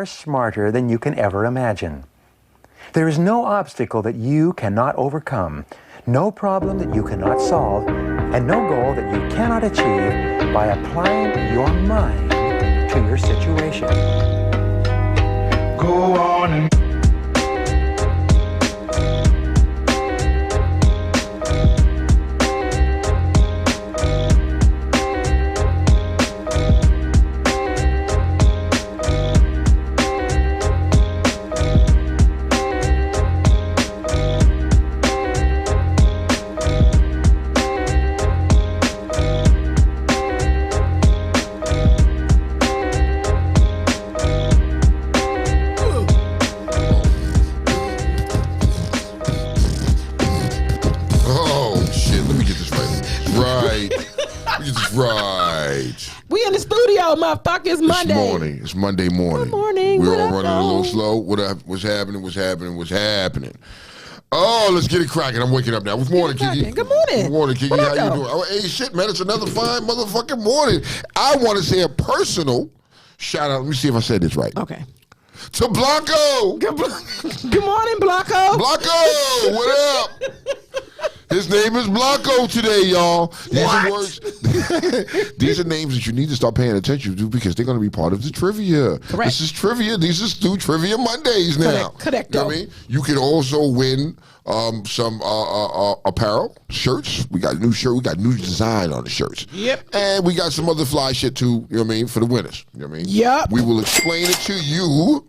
far smarter than you can ever imagine. There is no obstacle that you cannot overcome, no problem that you cannot solve, and no goal that you cannot achieve by applying your mind to your situation. Go on and We in the studio, motherfucker. It's Monday. It's Monday morning. Good morning. We're all running a little slow. What's happening? Oh, let's get it cracking. I'm waking up now. Good morning, Kiki. Good morning. Good morning, Kiki. What How up, you though? doing? Oh, hey, shit, man. It's another fine motherfucking morning. I want to say a personal shout out. Let me see if I said this right. Okay. To Blanco. Good morning, Blanco. Blanco, what up? His name is Blanco today, y'all. These are words. These are names that you need to start paying attention to because they're going to be part of the trivia. Correct. This is trivia. These are new Trivia Mondays now. Correct. You know what I mean? You can also win some apparel, shirts. We got a new shirt. We got new design on the shirts. Yep. And we got some other fly shit too, you know what I mean, for the winners. You know what I mean? Yep. We will explain it to you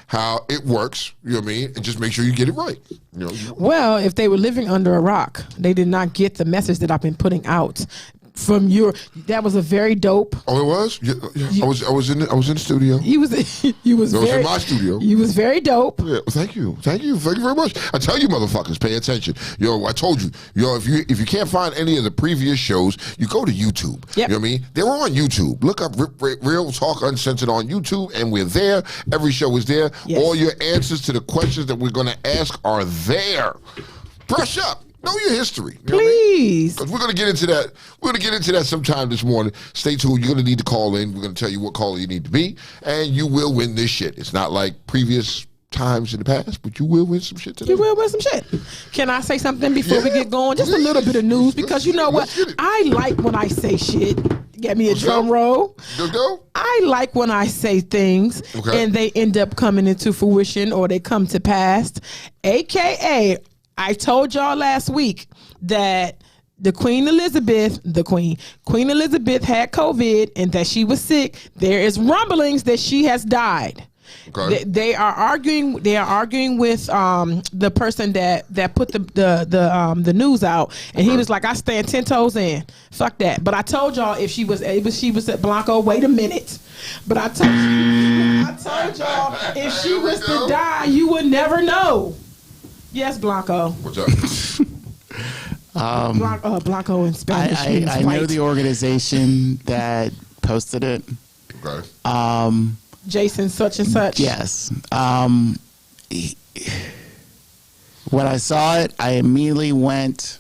how it works, you know what I mean, and just make sure you get it right. You know. Well, if they were living under a rock, they did not get the message that I've been putting out from your. That was a very dope. Oh, it was. Yeah. I was in the studio. You was in my studio. You was very dope. Yeah, thank you very much. I tell you, motherfuckers, pay attention. I told you, if you can't find any of the previous shows, you go to YouTube. Yep. You know what I mean? They're on YouTube. Look up Real Talk Uncensored on YouTube, and we're there. Every show is there. Yes. All your answers to the questions that we're going to ask are there. Brush up. Know your history. You know Please. because we're going to get into that. We're going to get into that sometime this morning. Stay tuned. You're going to need to call in. We're going to tell you what caller you need to be, and you will win this shit. It's not like previous times in the past, but you will win some shit today. You will win some shit. Can I say something before we get going? Just a little bit of news because you know what? I like when I say shit. Get me a drum roll. Let's go. I like when I say things and they end up coming into fruition or they come to pass. AKA, I told y'all last week that the Queen Elizabeth had COVID and that she was sick. There is rumblings that she has died. Okay. They are arguing with the person that put the news out, and he was like, "I stand 10 toes in. Fuck that." But I told y'all if she was at Blanco. Wait a minute. But I told y'all if she was to die, you would never know. Yes, Blanco. What's up? Blanco in Spanish. I know the organization that posted it. Okay. Jason such and such. Yes. When I saw it, I immediately went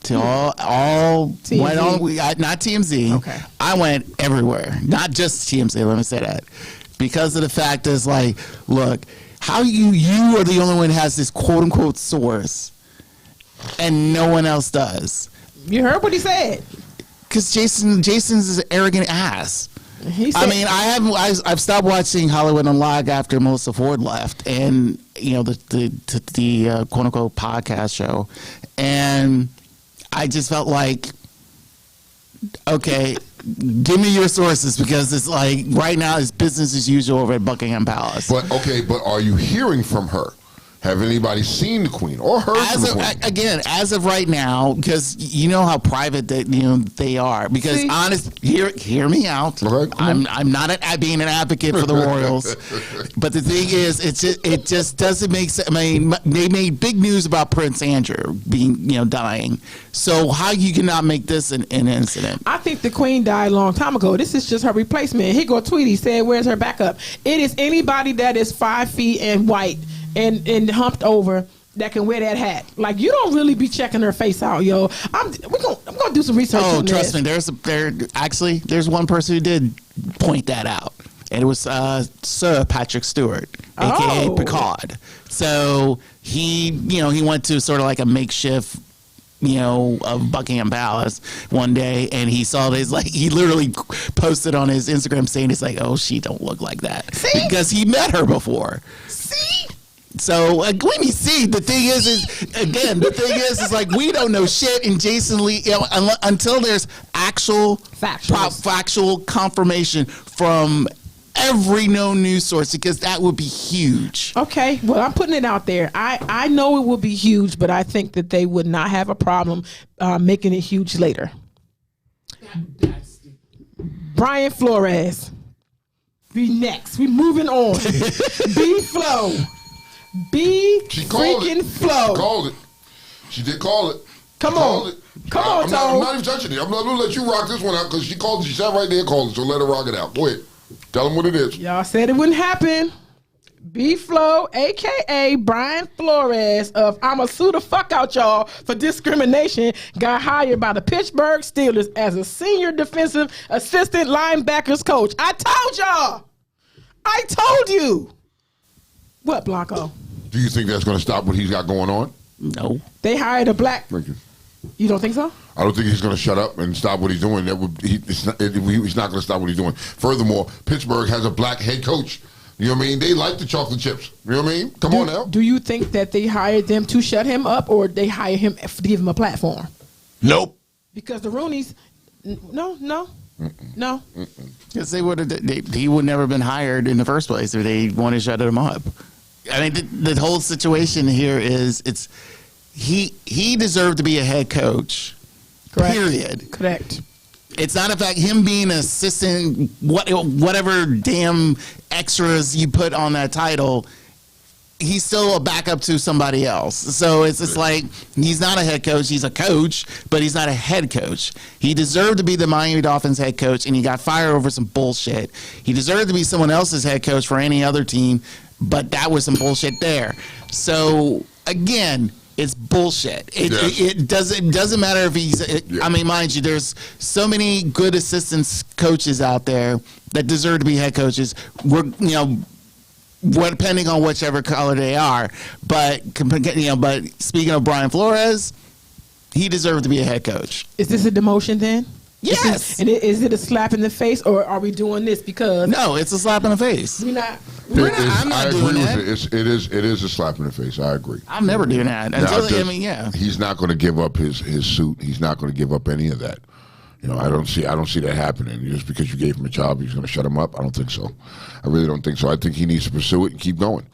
to all TMZ. went on, not TMZ. Okay. I went everywhere, not just TMZ. Let me say that, because of the fact is like, look, how you are the only one who has this quote unquote source, and no one else does. You heard what he said. Because Jason's an arrogant ass. He said, I mean, I've stopped watching Hollywood Unlocked after Melissa Ford left, and the quote unquote podcast show, and I just felt like, okay, give me your sources, because it's like right now it's business as usual over at Buckingham Palace. But are you hearing from her? Have anybody seen the Queen or heard from the Queen? Again, as of right now, because you know how private they are. Because hear me out. Okay, I'm not being an advocate for the royals, but the thing is, it just doesn't make sense. I mean, they made big news about Prince Andrew being dying. So how you cannot make this an incident? I think the Queen died a long time ago. This is just her replacement. Here go a tweet. He said, "Where's her backup?" It is anybody that is 5 feet and white and humped over that can wear that hat. Like, you don't really be checking her face out, yo. I'm gonna do some research on this. Trust me, there's one person who did point that out. and it was Sir Patrick Stewart, aka Oh. Picard. So he went to sort of like a makeshift, of Buckingham Palace one day, and he saw this, like, he literally posted on his Instagram saying, it's like, oh, she don't look like that. See? Because he met her before. See? So when you see, the thing is like, we don't know shit, and Jason Lee, until there's actual factual confirmation from every known news source, because that would be huge. Okay, well, I'm putting it out there. I know it would be huge, but I think that they would not have a problem making it huge later. Brian Flores. Be next. We moving on. B Flow. B She called freaking it. Flow. She called it. She did call it. Come She called on. it. Come on, I'm Toe. not even touching it. I'm going to let you rock this one out because she called it. She sat right there and called it, so let her rock it out. Go ahead. Tell them what it is. Y'all said it wouldn't happen. B Flow, aka Brian Flores of I'ma sue the fuck out y'all for discrimination, got hired by the Pittsburgh Steelers as a senior defensive assistant linebackers coach. I told y'all. I told you. What, Blanco? Do you think that's going to stop what he's got going on? No. They hired a black. Thank you. You don't think so? I don't think he's going to shut up and stop what he's doing. He's not going to stop what he's doing. Furthermore, Pittsburgh has a black head coach. You know what I mean? They like the chocolate chips. You know what I mean? Come on now. Do you think that they hired them to shut him up, or they hired him to give him a platform? Nope. Because the Rooneys, no. Because he would never been hired in the first place if they wanted to shut him up. I mean, the whole situation here is he deserved to be a head coach. Correct. Period. Correct. It's not a fact him being an assistant, whatever damn extras you put on that title, he's still a backup to somebody else. So it's like, he's not a head coach. He's a coach, but he's not a head coach. He deserved to be the Miami Dolphins head coach, and he got fired over some bullshit. He deserved to be someone else's head coach for any other team, but that was some bullshit there. So again, it's bullshit. It doesn't matter if he's. I mean, mind you, there's so many good assistants coaches out there that deserve to be head coaches. Depending on whichever color they are, but speaking of Brian Flores, he deserved to be a head coach. Is this a demotion then? Yes. Is it a slap in the face, or are we doing this because No, it's a slap in the face. we're not? I'm not I doing agree that. with it. It is a slap in the face. I agree. I'm never doing that. He's not going to give up his suit. He's not going to give up any of that. I don't see that happening. Just because you gave him a job, he's going to shut him up. I don't think so. I really don't think so. I think he needs to pursue it and keep going.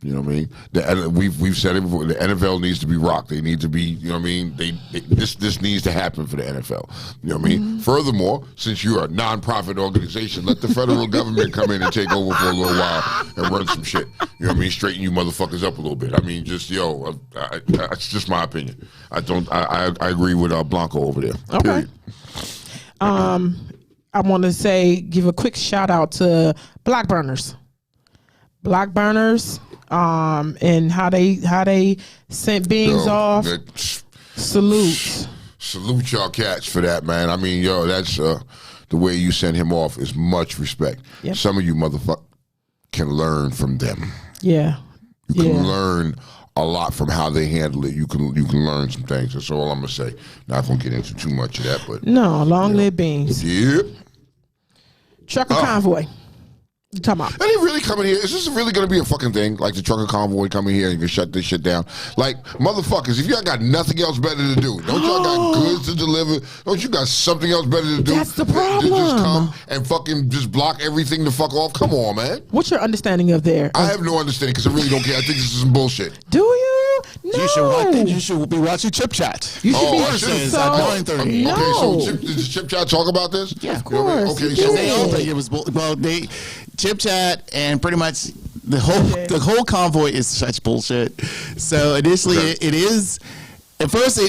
You know what I mean? We've said it before. The NFL needs to be rocked. They need to be. You know what I mean? This needs to happen for the NFL. You know what I mean? Mm-hmm. Furthermore, since you're a non-profit organization, let the federal government come in and take over for a little while and run some shit. You know what I mean? Straighten you motherfuckers up a little bit. I mean, just it's just my opinion. I agree with Blanco over there. Okay. Period. I want to give a quick shout out to Black Burners. And how they sent beings off. Salute. Salute y'all cats for that, man. I mean, that's the way you send him off is much respect. Yep. Some of you motherfuckers can learn from them. Yeah. You can learn a lot from how they handle it. You can learn some things. That's all I'm gonna say. Not gonna get into too much of that, but No, long live beings. Yep. Trucker convoy. You talking about? Are they really coming here? Is this really going to be a fucking thing? Like the trucker convoy coming here and you can shut this shit down? Like, motherfuckers, if y'all got nothing else better to do, don't y'all got goods to deliver? Don't you got something else better to do? That's the than to just problem. come and fucking just block everything the fuck off? Come on, man. What's your understanding of there? I have no understanding because I really don't care. I think this is some bullshit. Do you? No. You should be watching Chip Chat. You should be I should've. Thursdays at 9:30. No. Okay, so did Chip Chat talk about this? Yeah, of You know what I mean? course. Okay, He so They all think it was Chip Chat and pretty much the whole convoy is such bullshit. So initially it is. At first,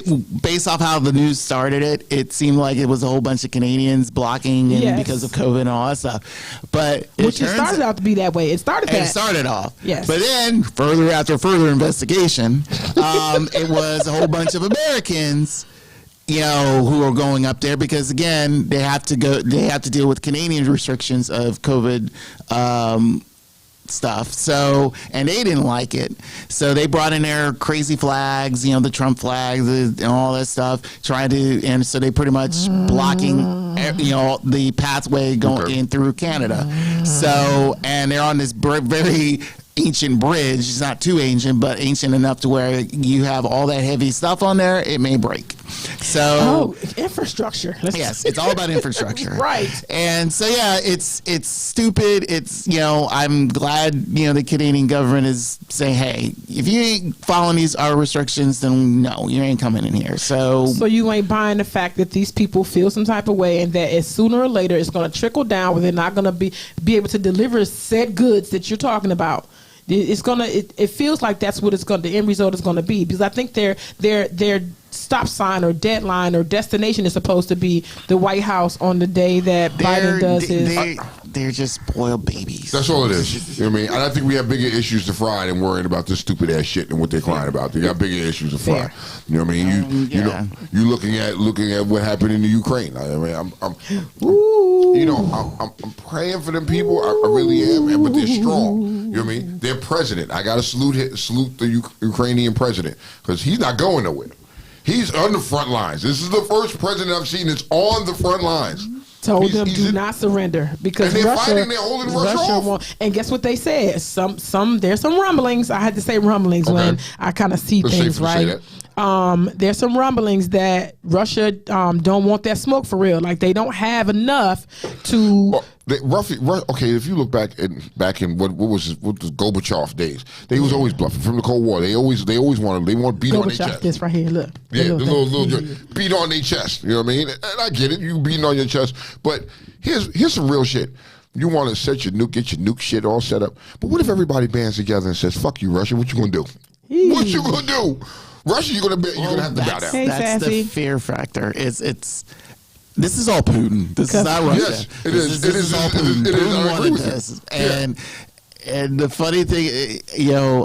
based off how the news started, it seemed like it was a whole bunch of Canadians blocking and Yes. because of COVID and all that stuff. But it started out to be that way. It started that. It started off. Yes. But then, after further investigation, it was a whole bunch of Americans who are going up there because again they have to deal with Canadian restrictions of COVID stuff. So, and they didn't like it. So they brought in their crazy flags, the Trump flags and all that stuff, and so they pretty much blocking, the pathway going in through Canada. So, and they're on this very ancient bridge. It's not too ancient, but ancient enough to where you have all that heavy stuff on there, it may break. So infrastructure. Yes, it's all about infrastructure. Right. And so it's stupid. It's I'm glad the Canadian government is saying, hey, if you ain't following our restrictions, then no, you ain't coming in here. So you ain't buying the fact that these people feel some type of way, and that sooner or later it's going to trickle down where they're not going to be able to deliver said goods that you're talking about. It feels like that's what the end result is going to be, because I think their stop sign or deadline or destination is supposed to be the White House on the day that Biden does his. They're just spoiled babies. That's all it is. You know what I mean? And I think we have bigger issues to fry than worrying about this stupid ass shit and what they're crying about. They got bigger issues to fry. You know what I mean? You looking at what happened in the Ukraine. I mean, I'm praying for them people. I really am, but they're strong. You know what I mean? Their president. I got to salute the Ukrainian president, because he's not going nowhere. He's on the front lines. This is the first president I've seen that's on the front lines. Told them do not surrender, because and they're Russia, fighting, they're holding Russia off. won't. And guess what they said? There's some rumblings. I had to say rumblings when I kind of see things, right? There's some rumblings that Russia don't want that smoke for real. Like they don't have enough to. Okay, if you look back in what was Gorbachev days, they was always bluffing from the Cold War. They want to beat on their chest. This right here, look. Yeah, the little beat on their chest. You know what I mean? And I get it, you beating on your chest, but here's some real shit. You want to get your nuke shit all set up, but what if everybody bands together and says, "Fuck you, Russia"? What you gonna do? What you gonna do? Russia, you're gonna have to bow down. That's the fear factor. This is all Putin. This is not Russia. Yes, it is. This is all Putin. Putin wanted this. And the funny thing,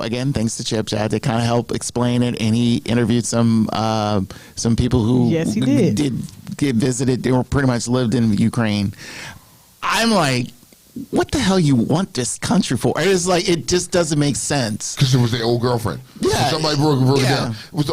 again, thanks to Chip Chad to kind of help explain it, and he interviewed some people who yes, he did get visited. They were pretty much lived in Ukraine. I'm like, what the hell you want this country for? It's like, it just doesn't make sense. Because it was their old girlfriend. Yeah. Somebody broke it down. It was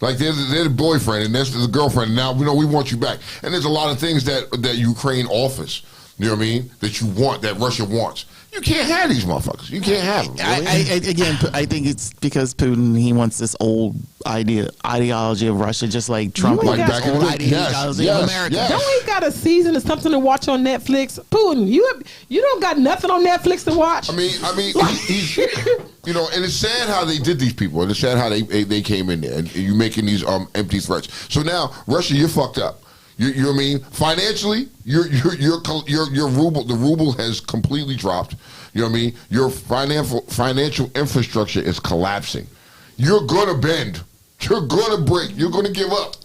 like they're the boyfriend and that's the girlfriend. And now we want you back. And there's a lot of things that Ukraine offers. You know what I mean? That you want, that Russia wants. You can't have these motherfuckers. You can't have them. Really. I think it's because Putin, he wants this old ideology of Russia, just like Trump, like back in the ideology of America. Yes. Don't we got a season or something to watch on Netflix? Putin, you don't got nothing on Netflix to watch. I mean, he's, and it's sad how they did these people, and it's sad how they came in there, and you making these empty threats. So now Russia, you're fucked up. You know what I mean? Financially, your ruble, the ruble has completely dropped. You know what I mean? Your financial infrastructure is collapsing. You're gonna bend. You're gonna break. You're gonna give up.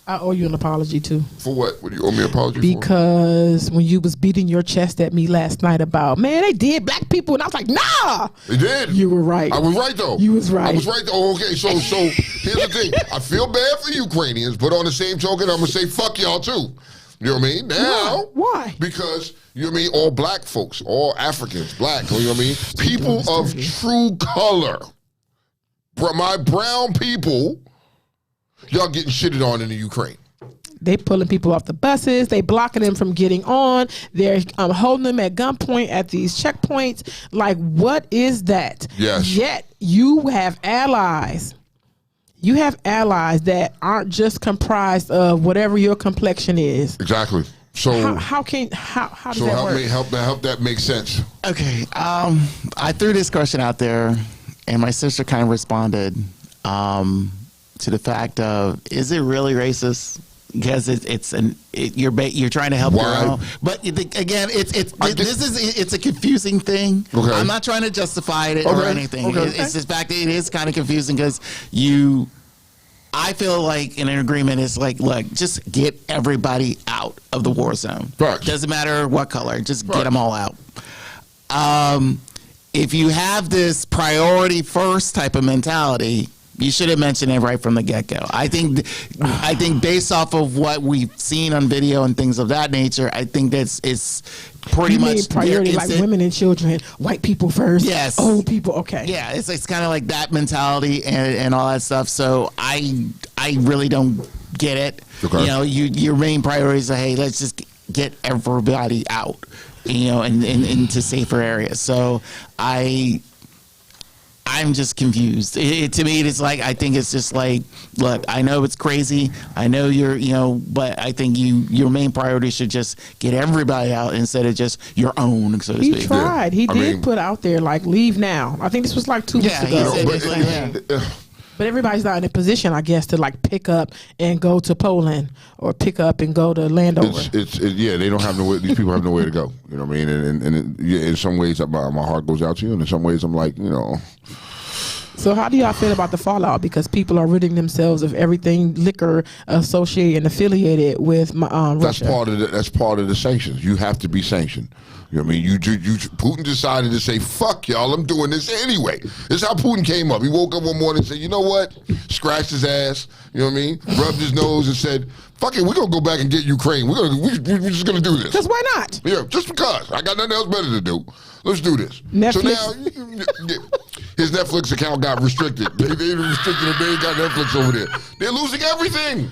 I owe you an apology too. For what? What do you owe me an apology for? Because when you was beating your chest at me last night about, man, they did black people, and I was like, nah. They did. You were right. I was right though. You was right. I was right though. Okay, so here's the thing. I feel bad for Ukrainians, but on the same token, I'm gonna say fuck y'all too. You know what I mean? Now, why? Because you know what I mean. All black folks, all Africans, black. You know what I mean? People of true color, my brown people. Y'all getting shitted on in the Ukraine. They pulling people off the buses. They blocking them from getting on. They're holding them at gunpoint at these checkpoints. Like, what is that? Yes. Yet you have allies. You have allies that aren't just comprised of whatever your complexion is. Exactly. So how does that work? Help that make sense. Okay. I threw this question out there, and my sister kind of responded. To the fact of, is it really racist? Because you're trying to help your own. But again, it's a confusing thing. Okay. I'm not trying to justify it or anything. Okay. It's the fact that it is kind of confusing because I feel like in an agreement is like, look, just get everybody out of the war zone. Right. Doesn't matter what color, just get them all out. If you have this priority first type of mentality, You should have mentioned it right from the get go. I think based off of what we've seen on video and things of that nature, I think it's pretty You mean much priority, like women and children, white people first. Yes. Old people. Okay. Yeah, it's kind of like that mentality and all that stuff. So I really don't get it. Okay. You know, your main priority is, hey, let's just get everybody out, you know, and into safer areas. So I'm just confused. To me, it's like, I think it's just like, look, I know it's crazy. I know you're, you know, but I think your main priority should just get everybody out instead of just your own, so to He speak. tried. He I did mean- put out there like leave now. I think this was like 2 weeks Yeah, he ago. said But it's like, yeah. But everybody's not in a position, I guess, to like pick up and go to Poland or pick up and go to Landover. Yeah, they don't have nowhere. These people have nowhere to go. You know what I mean? And yeah, in some ways, my heart goes out to you, and in some ways, I'm like, you know. So how do y'all feel about the fallout? Because people are ridding themselves of everything liquor associated and affiliated with That's Russia. part of the sanctions. You have to be sanctioned. You know what I mean? Putin decided to say, fuck y'all, I'm doing this anyway. This is how Putin came up. He woke up one morning and said, you know what? Scratched his ass, you know what I mean? Rubbed his nose and said, fuck it, we're going to go back and get Ukraine. We're just going to do this. Because why not? Yeah, just because. I got nothing else better to do. Let's do this. Netflix. So now, his Netflix account got restricted. They restricted him. They ain't got Netflix over there. They're losing everything.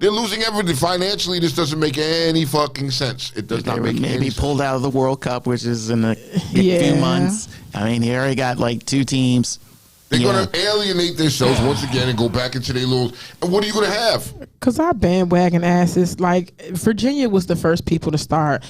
They're losing everything. Financially, this doesn't make any fucking sense. It does not make any Maybe sense. pulled out of the World Cup, which is in a Yeah. few months. I mean, he already got like 2 teams. They're Yeah. going to alienate themselves once again and go back into their little. And what are you going to have? Because our bandwagon asses, like Virginia was the first people to start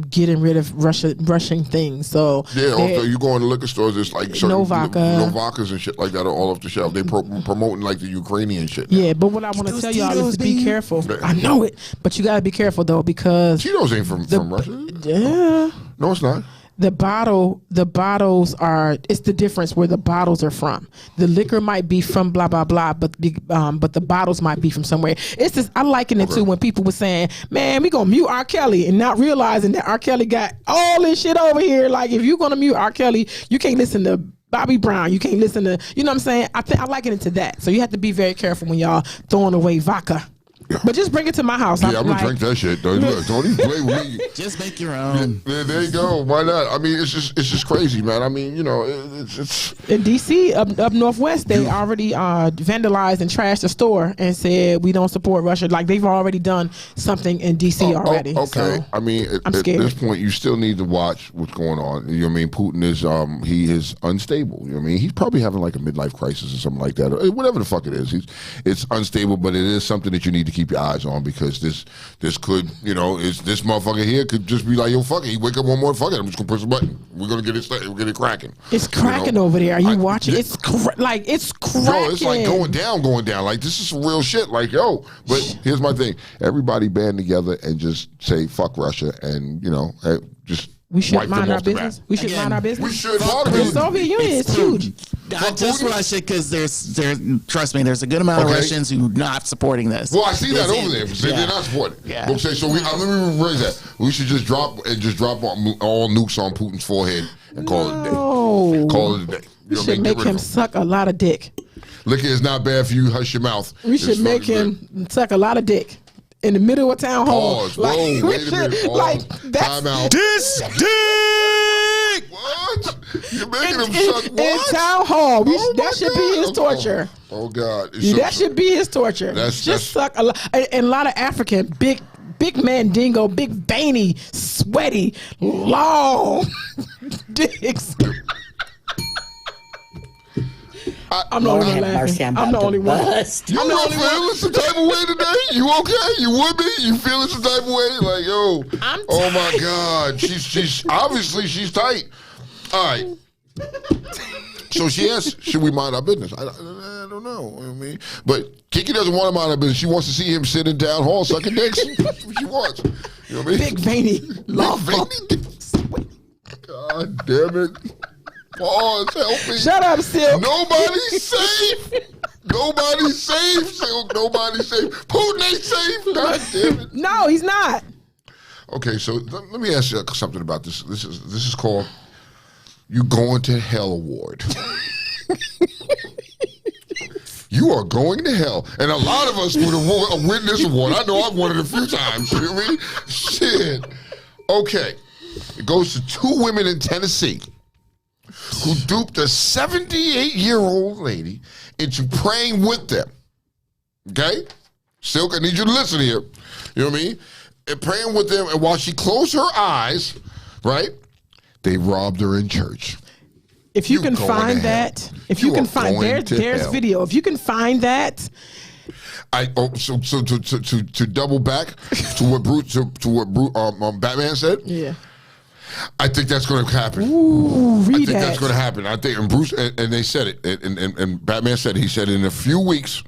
getting rid of Russian things. So Yeah, they- also you go in the liquor stores, it's like certain No vodka. no vodkas and shit like that are all off the shelf. They promoting like the Ukrainian shit. yeah, but what I want to Those tell y'all is Tito's, to be baby. careful. Yeah. I know it, but you got to be careful though because Cheetos ain't from Russia. yeah. No, it's not. The bottles are. It's the difference where the bottles are from. The liquor might be from blah blah blah, but the bottles might be from somewhere. It's just I liken it to when people were saying, "Man, we gonna mute R. Kelly," and not realizing that R. Kelly got all this shit over here. Like if you're gonna mute R. Kelly, you can't listen to Bobby Brown. You can't listen to. You know what I'm saying? I liken it to that. So you have to be very careful when y'all throwing away vodka. But just bring it to my house. Yeah, I'm gonna drink that shit. Don't even play with me. Just make your own. There you go. Why not? I mean, it's just crazy, man. I mean, you know, it's In DC, up northwest, they already vandalized and trashed the store and said we don't support Russia. Like they've already done something in DC already. okay. So, I mean, I'm at scared. this point, you still need to watch what's going on. You know what I mean? Putin is he is unstable. You know what I mean? He's probably having like a midlife crisis or something like that, or whatever the fuck it is. It's unstable, but it is something that you need to keep your eyes on because this could, you know, this motherfucker here could just be like, yo, fuck it. He wake up one morning, fuck it. I'm just gonna push a button. We're gonna get it cracking. it's cracking You know? over there. Are you I- watching? yeah. It's cracking. Yo, it's like going down. Like this is some real shit. Like yo, but here's my thing: everybody band together and just say fuck Russia, and you know, just We should wipe them mind our off the business. map. We should Again, mind our We business. should. The Soviet Union is huge. Not just Putin? Russia, because there's trust me, there's a good amount of Okay. Russians who are not supporting this. Well, I see that Yes, over there. yeah. They're not supporting. Yeah. Okay, so let me rephrase that. We should just drop all nukes on Putin's forehead and call it a day. Oh, Call it a day. You we know what I should mean? Get make rid him of suck a lot of dick. Liquor is not bad for you. Hush your mouth. We should It's make fucking him suck a lot of dick in the middle of town hall. Pause. Whoa, we wait a should- minute. Pause. Like that's Time out. This dick. What? You're making in, him suck in what? town hall. Oh That my should be his God. torture. Oh God. That should be his torture. That's- Just suck a lot. And a lot of African big man dingo, big veiny, sweaty, long dicks. I'm the only one have mercy, laughing. I'm I'm the about to only one. bust. You I'm the not only one. feeling some type of way today? You okay? You would be? You feeling some type of way? Like, yo, I'm oh my tight. God. She's obviously she's tight. All right. So she asked, should we mind our business? I don't know. I mean, but Kiki doesn't want to mind her business. She wants to see him sit in town hall sucking dicks. That's what she wants. You know what I mean? Big veiny, long. Big veiny dicks. God damn it. Pause. Help me. Shut up, Silk. Nobody's safe. Nobody's safe, Silk. Nobody's safe. Putin ain't safe. God damn it. No, he's not. Okay, so let me ask you something about this. This is called "You Going to Hell" award. You are going to hell. And a lot of us would have witnessed one. I know I've won it a few times. You know what I mean? Shit. Okay. It goes to 2 women in Tennessee who duped a 78-year-old lady into praying with them. Okay? Silk, I need you to listen here. You know what I mean? And praying with them, and while she closed her eyes, right, they robbed her in church. If you can find that, if you can find, there's video. If you can find that. So to double back to what Batman said. Yeah. I think that's going to happen. Ooh, read I think that. that's going to happen. I think, and Bruce, and they said it, and Batman said it. He said in a few weeks,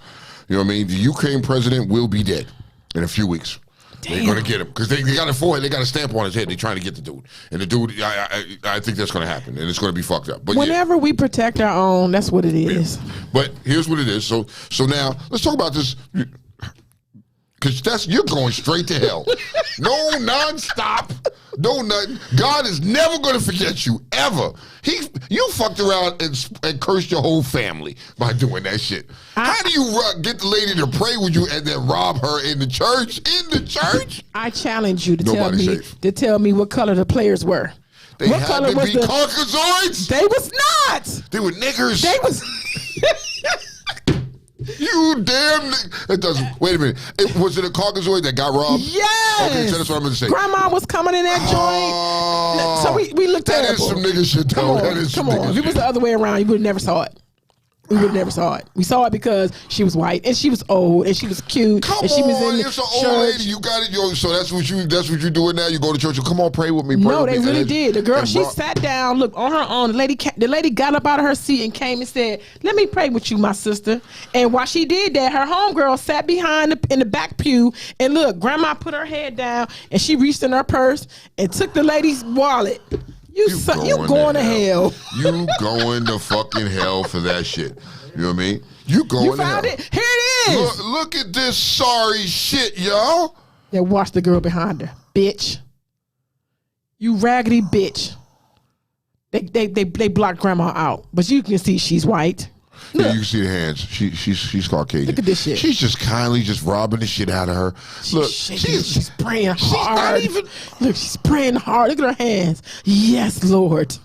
you know what I mean, the Ukraine president will be dead in a few weeks. Damn. They're going to get him because they got a forehead, they got a stamp on his head. They're trying to get the dude, and the dude, I think that's going to happen, and it's going to be fucked up. But whenever we protect our own, that's what it is. Yeah. But here's what it is. So now let's talk about this. Because you're going straight to hell. No nonstop. No nothing. God is never going to forget you, ever. You fucked around and cursed your whole family by doing that shit. How do you get the lady to pray with you and then rob her in the church? In the church? I challenge you to Nobody's tell me what color the players were. What color was the Caucasoids? They was not. They were niggers. They was. You damn. It doesn't. Wait a minute. Was it a Caucasoid that got robbed? Yes. Okay, so that's what I'm going to say. Grandma was coming in that joint. So we looked at it. That is some nigga shit, though. Come on. If it was the other way around, you would have never saw it. We would never saw it. We saw it because she was white and she was old and she was cute and she was in the it's an old lady. You got it, yo. So that's what you're doing now. You go to church and come on, pray with me. No, they really did. The girl, she sat down, look on her own. The lady got up out of her seat and came and said, "Let me pray with you, my sister." And while she did that, her homegirl sat behind in the back pew and look, grandma put her head down and she reached in her purse and took the lady's wallet. You going to hell. You going to fucking hell for that shit. You know what I mean? You going to hell. You found it? Here it is. Look at this sorry shit, y'all. Yeah, watch the girl behind her. Bitch. You raggedy bitch. They blocked grandma out. But you can see she's white. Yeah, you can see the hands. She's Caucasian. Look at this shit. She's just kindly just robbing the shit out of her. Look, she's praying hard. Look, she's praying hard. Look at her hands. Yes, Lord.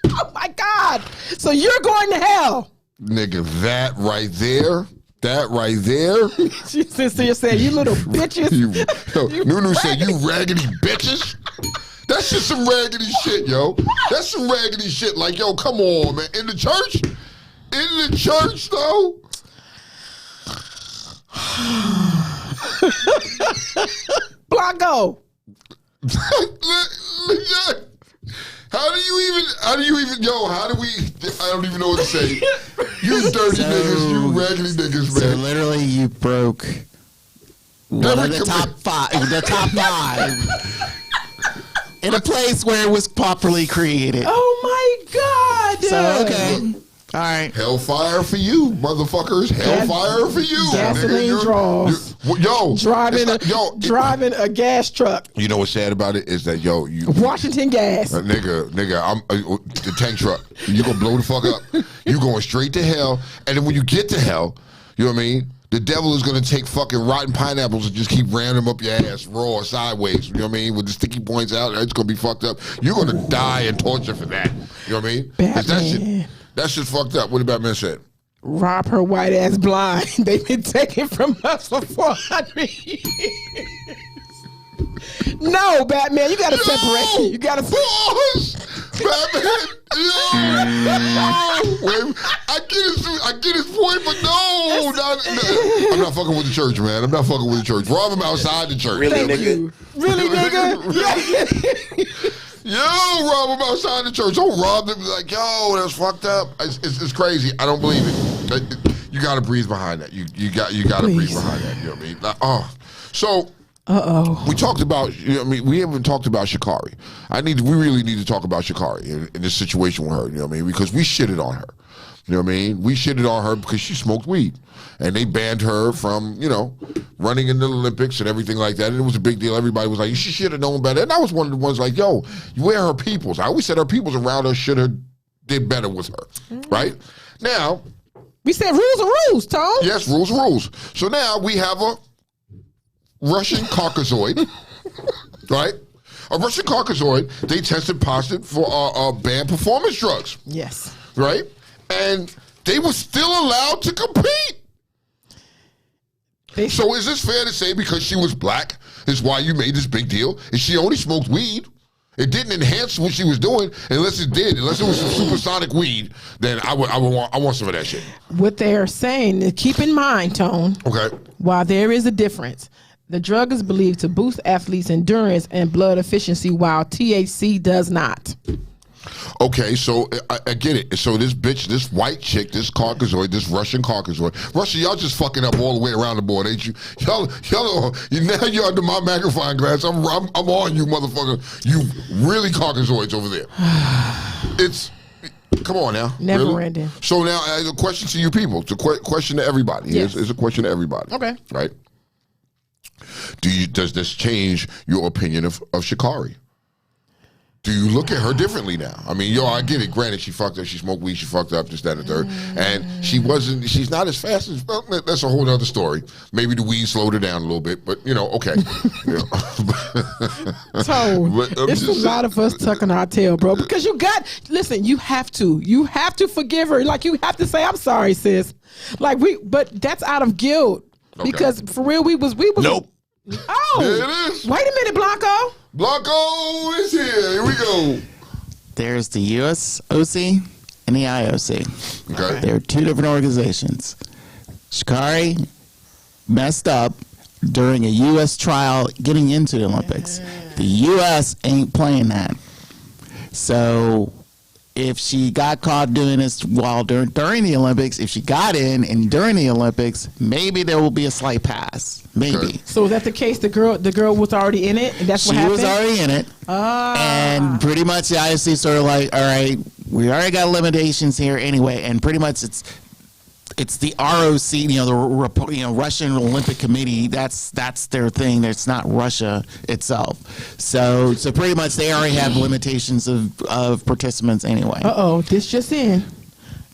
Oh my God. So you're going to hell. Nigga, that right there. Sister said, you little bitches. Nunu said, you raggedy bitches. That's just some raggedy shit, yo. That's some raggedy shit. Like, yo, come on, man. In the church, though. Blanco. How do you even, I don't even know what to say. You dirty niggas, you raggedy niggas, man. So literally you broke one of the top five in a place where it was properly created. Oh my God. So, okay. All right. Hellfire for you, motherfuckers. Hellfire for you. Gasoline draws. Driving a gas truck. You know what's sad about it is that, Washington Gas. Nigga, I'm the tank truck. You gonna blow the fuck up. You going straight to hell. And then when you get to hell, you know what I mean? The devil is going to take fucking rotten pineapples and just keep ramming them up your ass, raw or sideways. You know what I mean? With the sticky points out, it's going to be fucked up. You're going to die and torture for that. You know what I mean? That shit's fucked up. What did Batman say? Rob her white ass blind. They've been taken from us for 400 years. No, Batman, you got to separate. You got to Batman. Wait, I get his point, but no, I'm not fucking with the church, man. I'm not fucking with the church. Rob him outside the church. Really, nigga? Really, nigga? Yo, rob him outside the church. Don't rob them. Like, yo, that's fucked up. It's crazy. I don't believe it. You got to breathe behind that. You got to breathe behind that. You know what I mean? Like, so. We talked about, we haven't talked about Sha'Carri. We really need to talk about Sha'Carri in this situation with her, you know what I mean? Because we shitted on her. You know what I mean? We shitted on her because she smoked weed. And they banned her from, running in the Olympics and everything like that. And it was a big deal. Everybody was like, she should have known better. And I was one of the ones like, yo, where are her peoples? I always said her peoples around her should have did better with her. Right? Now, We said rules are rules, Tone. Yes, rules are rules. So now we have a Russian Caucasoid, right? A Russian Caucasoid. They tested positive for banned performance drugs, Yes. right? And they were still allowed to compete. So is this fair to say because she was black is why you made this big deal? If she only smoked weed, it didn't enhance what she was doing unless it did. Unless it was some supersonic weed, then I want some of that shit. What they are saying, keep in mind, Tone, Okay. while there is a difference, the drug is believed to boost athletes' endurance and blood efficiency, while THC does not. Okay, so I get it. So this bitch, this white chick, this Caucasoid, this Russian Caucasoid, Russia, y'all just fucking up all the way around the board, ain't you? Y'all, now you're under my magnifying glass. I'm on you, motherfucker. You really Caucasoids over there. Come on now. Never really? ending. So now, a question to you people. It's a question to everybody. Yes. It's a question to everybody. Okay. Right? Does this change your opinion of Sha'Carri? Do you look at her differently now? I mean, I get it. Granted, she fucked up. She smoked weed. She fucked up, this, that, and the third. And she's not as fast as, well, that's a whole other story. Maybe the weed slowed her down a little bit, but, okay. Tone, it's a lot of us tucking our tail, bro, because you have to forgive her. Like, you have to say, I'm sorry, sis. But that's out of guilt. Okay. Because for real, we was. Nope. Oh, There it is. Wait a minute, Blanco. Blanco is here. Here we go. There's the USOC and the IOC. Okay. They're two different organizations. Sha'Carri messed up during a U.S. trial getting into the Olympics. The U.S. ain't playing that. So if she got caught doing this while during the Olympics, if she got in and during the Olympics, maybe there will be a slight pass. Maybe. Okay. So is that the case? The girl was already in it, and that's what happened. She was already in it, and pretty much the IOC sort of like, all right, we already got limitations here anyway, and pretty much it's the ROC, the Russian Olympic Committee. That's their thing. It's not Russia itself. So pretty much they already have limitations of participants anyway. This just in.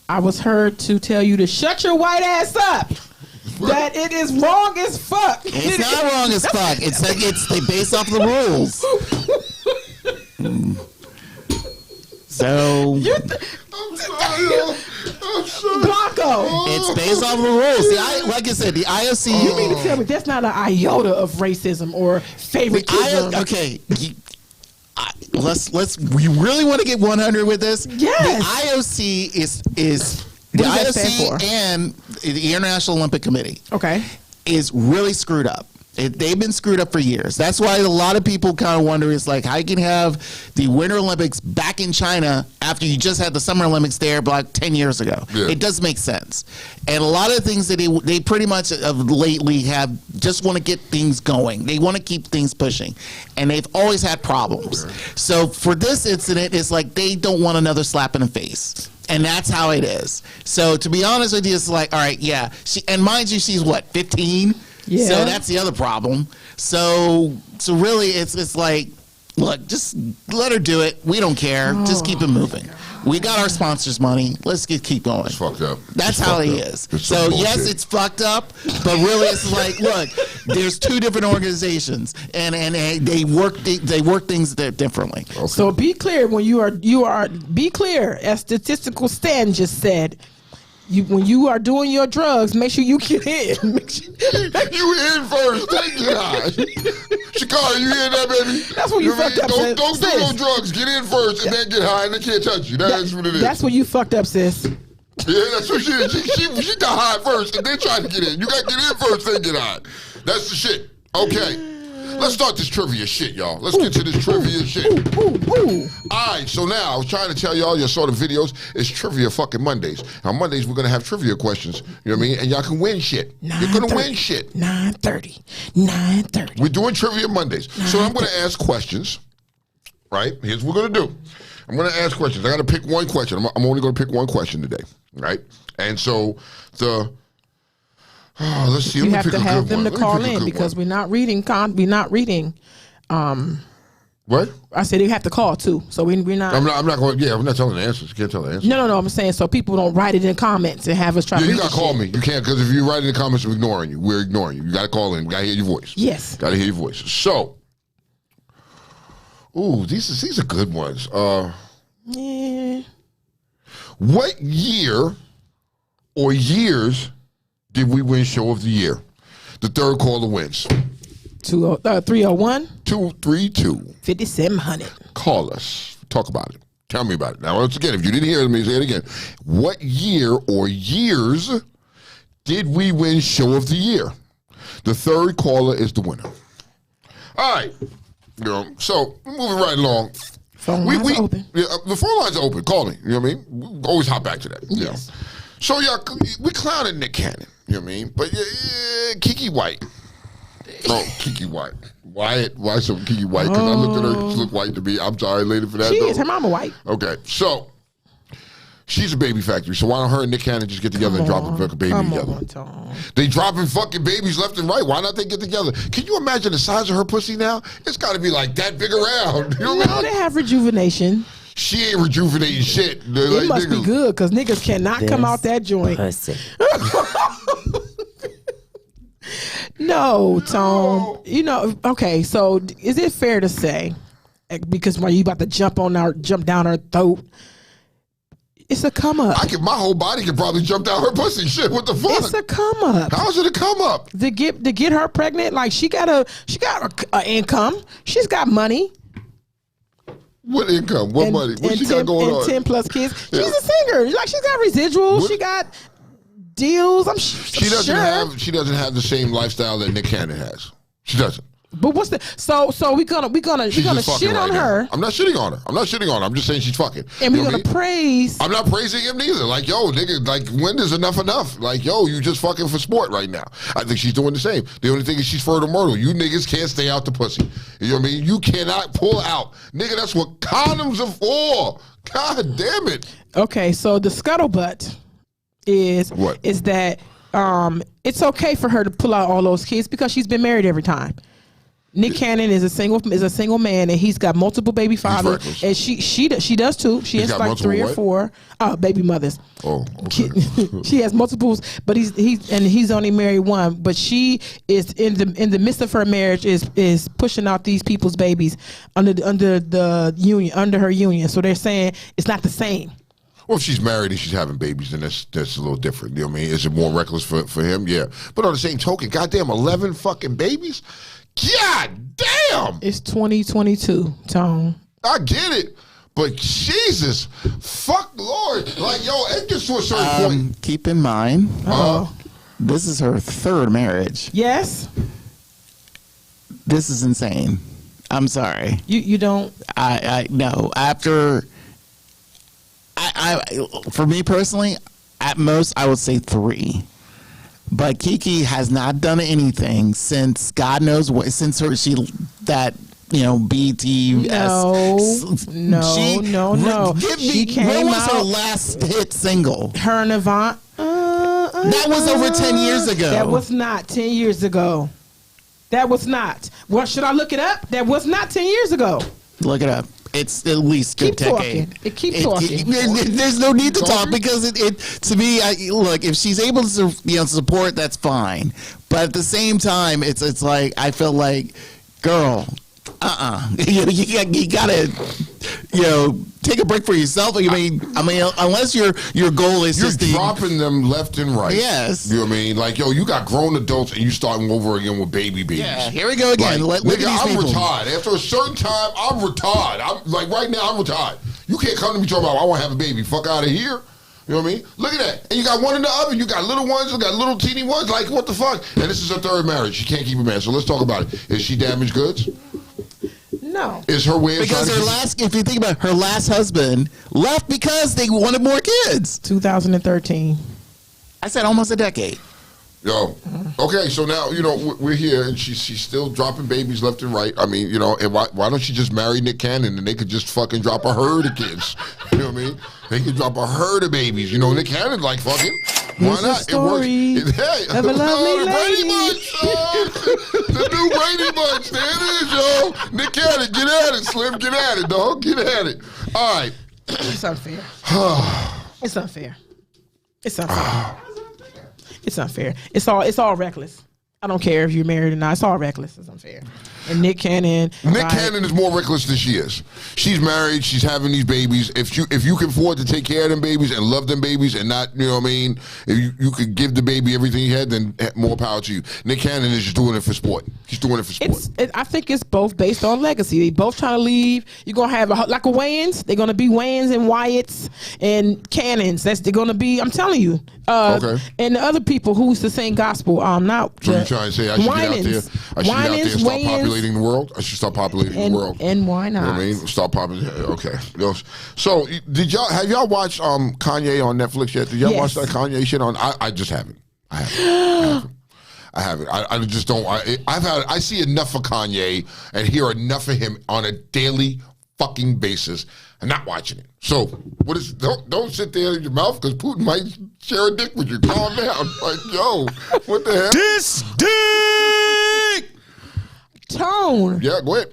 I was heard to tell you to shut your white ass up. That it is wrong as fuck. It's not wrong as fuck. It's like they based off the rules. So I'm sorry. Blanco. it's based off the rues. Like I said, the IOC. You mean to tell me that's not an iota of racism or favoritism? Okay. We really want to get 100 with this. Yes. The IOC is the What does that stand IOC for? and the International Olympic Committee Okay. is really screwed up. They've been screwed up for years. That's why a lot of people kind of wonder, it's like, how you can have the Winter Olympics back in China after you just had the Summer Olympics there like 10 years ago. Yeah. It doesn't make sense. And a lot of the things that they pretty much of lately have just want to get things going. They want to keep things pushing. And they've always had problems. Okay. So for this incident, it's like they don't want another slap in the face. And that's how it is. So to be honest with you, it's like, all right, yeah. And mind you, she's what, 15? Yeah. So that's the other problem. So really, it's like, look, just let her do it. We don't care. Just keep it moving. We got our sponsors' money. Let's keep going. It's fucked up. That's It's how fucked he up. is. It's So some yes, bullshit. it's fucked up, but really, it's like, look, there's two different organizations, and they work things differently. Okay. So be clear when you are be clear, as statistical Stan just said. When you are doing your drugs, make sure you get in. You in first, then get high. Sha'Carri, you hear that, baby? That's what you know what fucked I mean? up, Don't do sis. no drugs. Get in first and then get high, and they can't touch you. That's what it is. That's when you fucked up, sis. Yeah, that's what she did. She got high first, and then tried to get in. You got to get in first, then get high. That's the shit. Okay. Let's start this trivia shit, y'all. Let's get to this trivia shit. Ooh. All right, so now I was trying to tell y'all your sort of videos. It's Trivia fucking Mondays. On Mondays, we're going to have trivia questions. You know what I mean? And y'all can win shit. You're going to win shit. 9:30. We're doing Trivia Mondays. So I'm going to ask questions, right? Here's what we're going to do. I'm going to ask questions. I got to pick one question. I'm only going to pick one question today, right? And so let's see. You Let me have pick to a have good them one. to Let me call pick a in good because one. we're not reading What? I said you have to call too. So we're not. I'm not going. Yeah, I'm not telling the answers. You can't tell the answers. No. I'm saying so people don't write it in comments and have us try. Yeah, to you read gotta the call shit. me. You can't, because if you write in the comments, we're ignoring you. We're ignoring you. You gotta call in. We gotta hear your voice. Yes. Gotta hear your voice. So, these are good ones. Yeah. What year or years did we win Show of the Year? The third caller wins. 301 232. 5700. Call us. Talk about it. Tell me about it. Now, once again, if you didn't hear it, let me say it again. What year or years did we win Show of the Year? The third caller is the winner. All right. So we're moving right along. Phone lines open. Yeah, the phone lines are open. Call me. You know what I mean? We always hop back to that. Yes. So, we clowning Nick Cannon. You know what I mean? But Kiki White. Oh, Kiki White. Why so Kiki White? Because I looked at her, she looked white to me. I'm sorry, lady, for that. She is. Her mama white. Okay, so she's a baby factory. So why don't her and Nick Cannon just get together and drop a fucking baby together? They dropping fucking babies left and right. Why not they get together? Can you imagine the size of her pussy now? It's got to be like that big around. You know what I No, mean? they have rejuvenation. She ain't rejuvenating shit. They're It like, must be niggas. good because niggas cannot come out that joint. Pussy. No, Tom. You know, okay, so is it fair to say, because when you about to jump down her throat, it's a come up. My whole body could probably jump down her pussy. Shit, what the fuck? It's a come up. How's it a come up? To get her pregnant, like she got a income. She's got money. What income? What money? What she got going on? 10 plus kids. Yeah. She's a singer. Like she's got residuals. What? She got deals. She doesn't have the same lifestyle that Nick Cannon has. She doesn't. But what's the so we're gonna She's just fucking shit right on now. her, I'm not shitting on her. I'm just saying she's fucking. and You we're know gonna what I mean? praise. I'm not praising him neither. Like, yo, nigga, like, when is enough? Like, yo, you just fucking for sport right now. I think she's doing the same. The only thing is she's fertile myrtle. You niggas can't stay out the pussy. You know what I mean? You cannot pull out. Nigga, that's what condoms are for. God damn it. Okay, so the scuttlebutt is What? is that it's okay for her to pull out all those kids because she's been married every time. Nick Cannon is a single man, and he's got multiple baby fathers, reckless. and she does too. She He's has got like 3 or multiple 4 baby mothers. Oh, okay. She has multiples, but he's only married one. But she is in the midst of her marriage is pushing out these people's babies under the union, under her union. So they're saying it's not the same. Well, if she's married and she's having babies, then that's a little different. You know what I mean? Is it more reckless for him? Yeah. But on the same token, goddamn, 11 fucking babies? God damn! It's 2022, Tone. I get it. But Jesus, fuck Lord. Like, yo, it gets to a certain point. Keep in mind, this is her third marriage. Yes. This is insane. I'm sorry. You don't. I no. After, for me personally, at most I would say 3. But Kiki has not done anything since God knows what, since BTS. No. She came when was her out- last hit single? Her and Avant. That was over 10 years ago. That was not 10 years ago. That was not. What should I look it up? That was not 10 years ago. Look it up. It's at least good Keep decade. talking. Keep talking. There's no need to talk because it to me, look, if she's able to support, that's fine. But at the same time, it's like I feel like, girl, you gotta take a break for yourself. I mean, unless your goal is You're just to, dropping them left and right. Yes. You know what I mean? Like, yo, you got grown adults and you starting over again with babies. Yeah, here we go again. Like, Look nigga, at I'm these people. retired. After a certain time, I'm retired. I'm like, right now, I'm retired. You can't come to me talking about, I want to have a baby. Fuck out of here. You know what I mean? Look at that. And you got one in the oven. You got little ones. You got little teeny ones. Like, what the fuck? And this is her third marriage. She can't keep a man. So let's talk about it. Is she damaged goods? No. Is her way of Because trying her to last, if you think about it, her last husband left because they wanted more kids. 2013. I said almost a decade. Yo, okay, so now, we're here and she's still dropping babies left and right. I mean, and why don't she just marry Nick Cannon and they could just fucking drop a herd of kids? You know what I mean? They could drop a herd of babies. Nick Cannon like fucking. Why not? It works. Hey, of a lovely the Brady lady. Bunch. The new Brady Bunch. There it is, yo. Nick Cannon, get at it, Slim. Get at it, dog. Get at it. All right. It's unfair. It's unfair. It's unfair. It's unfair. It's all reckless. I don't care if you're married or not. It's all reckless. It's unfair. And Nick Cannon. Nick Cannon is more reckless than she is. She's married. She's having these babies. If you can afford to take care of them babies and love them babies and not, you know what I mean, if you could give the baby everything he had, then more power to you. Nick Cannon is just doing it for sport. He's doing it for sport. I think it's both based on legacy. They both trying to leave. You're going to have like a Wayans. They're going to be Wayans and Wyatts and Cannons. They're going to be, I'm telling you. Okay. And the other people who used to sing gospel. Not So you're trying to say I should get out there? I should get out there and start Wayans, populating the world? I should start populating the world. And why not? You know what I mean? Start populating. Okay. So have y'all watched Kanye on Netflix yet? Did y'all watch that Kanye shit on? I just haven't. I haven't. I just don't. I see enough of Kanye and hear enough of him on a daily fucking basis. I'm not watching it. So what is? Don't sit there in your mouth because Putin might share a dick with you. Calm down. Like, yo, what the hell? This dick. Tone. Yeah, go ahead.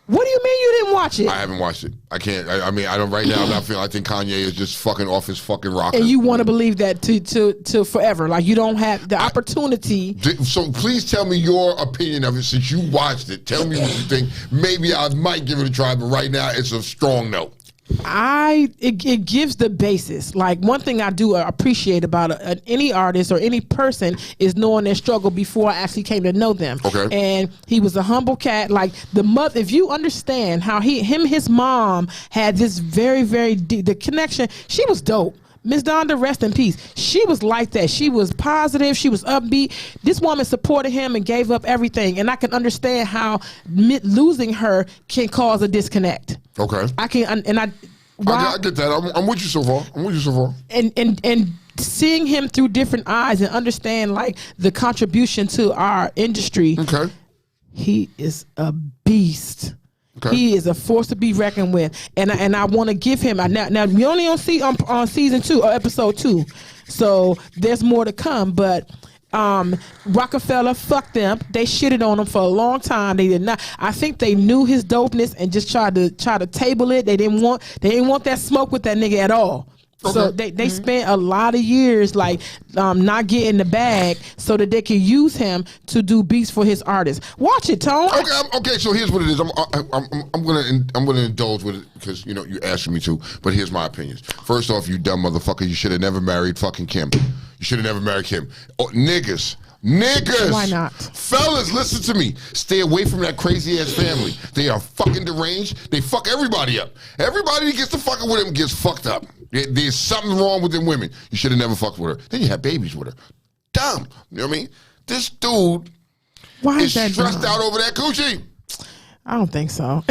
What do you mean you didn't watch it? I haven't watched it. I can't. I mean, I don't. Right now, I'm not feeling. I think Kanye is just fucking off his fucking rocker. And you want to believe that to forever? Like you don't have the opportunity. So please tell me your opinion of it since you watched it. Tell me what you think. Maybe I might give it a try, but right now it's a strong no. It gives the basis. Like one thing I do appreciate about any artist or any person is knowing their struggle before I actually came to know them. Okay. And he was a humble cat. Like the mother, if you understand how his mom had this very, very deep, the connection, she was dope. Miss Donda, rest in peace. She was like that. She was positive. She was upbeat. This woman supported him and gave up everything. And I can understand how losing her can cause a disconnect. Okay. I can, and I get that. I'm with you so far. And seeing him through different eyes and understand like the contribution to our industry. Okay. He is a beast. Okay. He is a force to be reckoned with, and I want to give him now. We only on season 2 or episode 2, so there's more to come. But Rockefeller, fuck them. They shitted on him for a long time. They did not. I think they knew his dopeness and just tried to table it. They didn't want that smoke with that nigga at all. Okay. So they spent a lot of years like not getting the bag so that they can use him to do beats for his artists. Watch it, Tone. Okay. So here's what it is. I'm gonna indulge with it because you asking me to. But here's my opinions. First off, you dumb motherfucker, you should have never married fucking Kim. You should have never married Kim. Oh, niggas. Why not? Fellas, listen to me. Stay away from that crazy ass family. They are fucking deranged. They fuck everybody up. Everybody that gets to fucking with them gets fucked up. There's something wrong with them women. You should have never fucked with her. Then you have babies with her. Dumb. You know what I mean? This dude is stressed out over that coochie. I don't think so.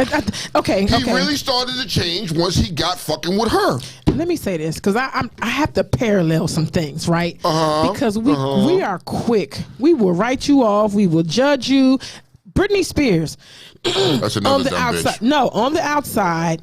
Okay. He really started to change once he got fucking with her. Let me say this, because I have to parallel some things, right? Because we are quick. We will write you off. We will judge you. Britney Spears. That's another on the dumb outside. bitch. No, on the outside.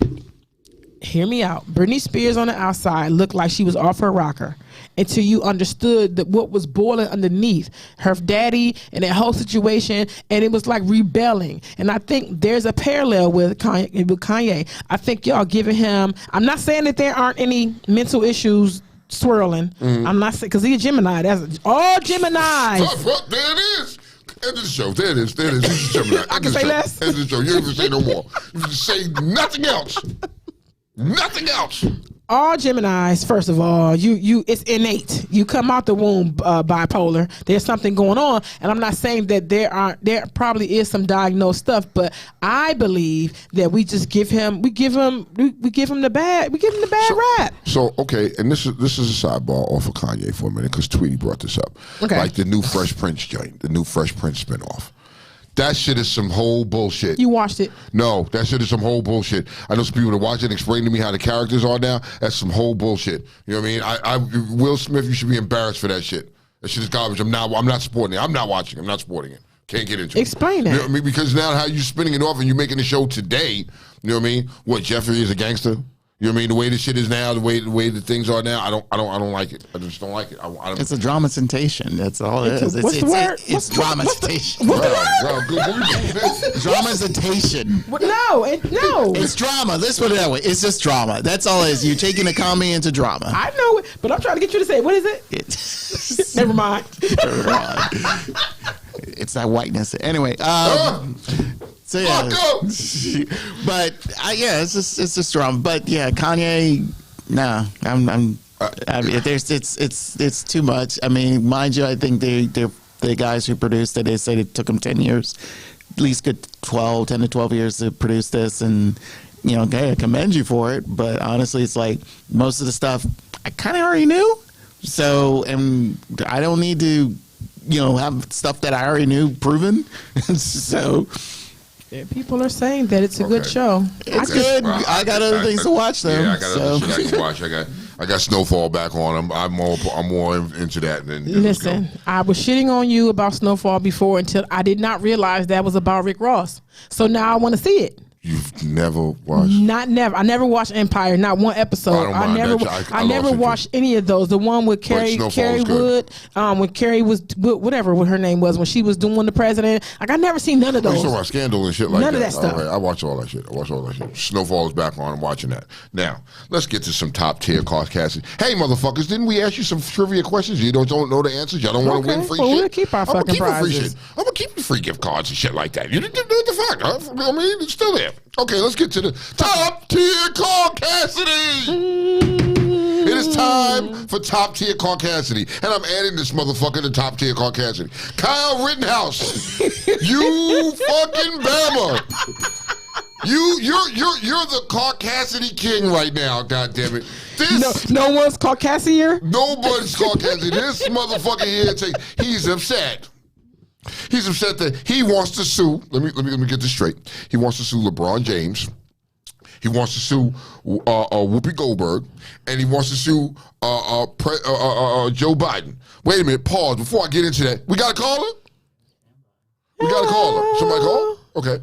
Hear me out. Britney Spears on the outside looked like she was off her rocker until you understood that what was boiling underneath her daddy and that whole situation, and it was like rebelling. And I think there's a parallel with Kanye. I think y'all giving him. I'm not saying that there aren't any mental issues swirling. Mm-hmm. I'm not saying because he's a Gemini. That's all Geminis. There it is. End of the show. There it is. He's a Gemini. I can say less. End of the show. You don't even say no more. You just say nothing else. Nothing else. All Geminis, first of all, you it's innate. You come out the womb bipolar. There's something going on, and I'm not saying that there probably is some diagnosed stuff, but I believe that we just give him the bad rap. So okay, and this is a sidebar off of Kanye for a minute because Tweety brought this up. Okay, like the new Fresh Prince joint, the new Fresh Prince spinoff. That shit is some whole bullshit. You watched it? No, that shit is some whole bullshit. I know some people that watch it and explain to me how the characters are now. That's some whole bullshit. You know what I mean? Will Smith, you should be embarrassed for that shit. That shit is garbage. I'm not supporting it. I'm not watching it. I'm not supporting it. Can't get into it. Explain it. You know what I mean? Because now how you spinning it off and you making the show today, you know what I mean? What, Jeffrey is a gangster? You know what I mean? The way the shit is now, the way that things are now, I don't like it. I just don't like it. It's a dramatization. That's all it is. What's the word? It's dramatization. Well, good. Dramatization. No. It's drama. Let's put it that way. It's just drama. That's all it is. You're taking a comedy into drama. I know it, but I'm trying to get you to say it. What is it? Never mind. It's that whiteness. Anyway, so yeah, but it's just drama. But yeah, Kanye, nah, it's too much. I mean, mind you, I think the guys who produced it, they said it took them 10 years, at least good 10 to 12 years to produce this, and hey, I commend you for it. But honestly, it's like most of the stuff I kind of already knew, so and I don't need to. Have stuff that I already knew proven. So people are saying that it's a good show. It's good. Well, I got other things to watch though. Yeah, I got other shit I can watch. I got Snowfall back on. I'm more into that than listen. I was shitting on you about Snowfall before until I did not realize that was about Rick Ross. So now I want to see it. You've never watched? Never. I never watched Empire. Not one episode. I never watched any of those. The one with Carrie Wood, when Carrie was whatever her name was when she was doing the president. I never seen none of those. You talking about Scandal and shit like that. None of that stuff. Right. I watch all that shit. Snowfall is back on. I'm watching that. Now let's get to some top tier Cassidy. Hey motherfuckers, didn't we ask you some trivia questions? You don't know the answers. Y'all don't want to win free shit. We'll keep our fucking prizes. I'm gonna keep the free gift cards and shit like that. You didn't do the fuck. Huh? I mean, it's still there. Okay, let's get to the top tier Cassidy. It is time for top tier Cassidy, and I'm adding this motherfucker to top tier Cassidy. Kyle Rittenhouse, you fucking Bama. You're the Cassidy king right now. God damn it! No one's Caucasier. Nobody's Cassidy. This motherfucker here, he's upset. He's upset that he wants to sue. Let me get this straight. He wants to sue LeBron James. He wants to sue Whoopi Goldberg, and he wants to sue Joe Biden. Wait a minute. Pause. Before I get into that, we got a caller. Somebody call? Okay.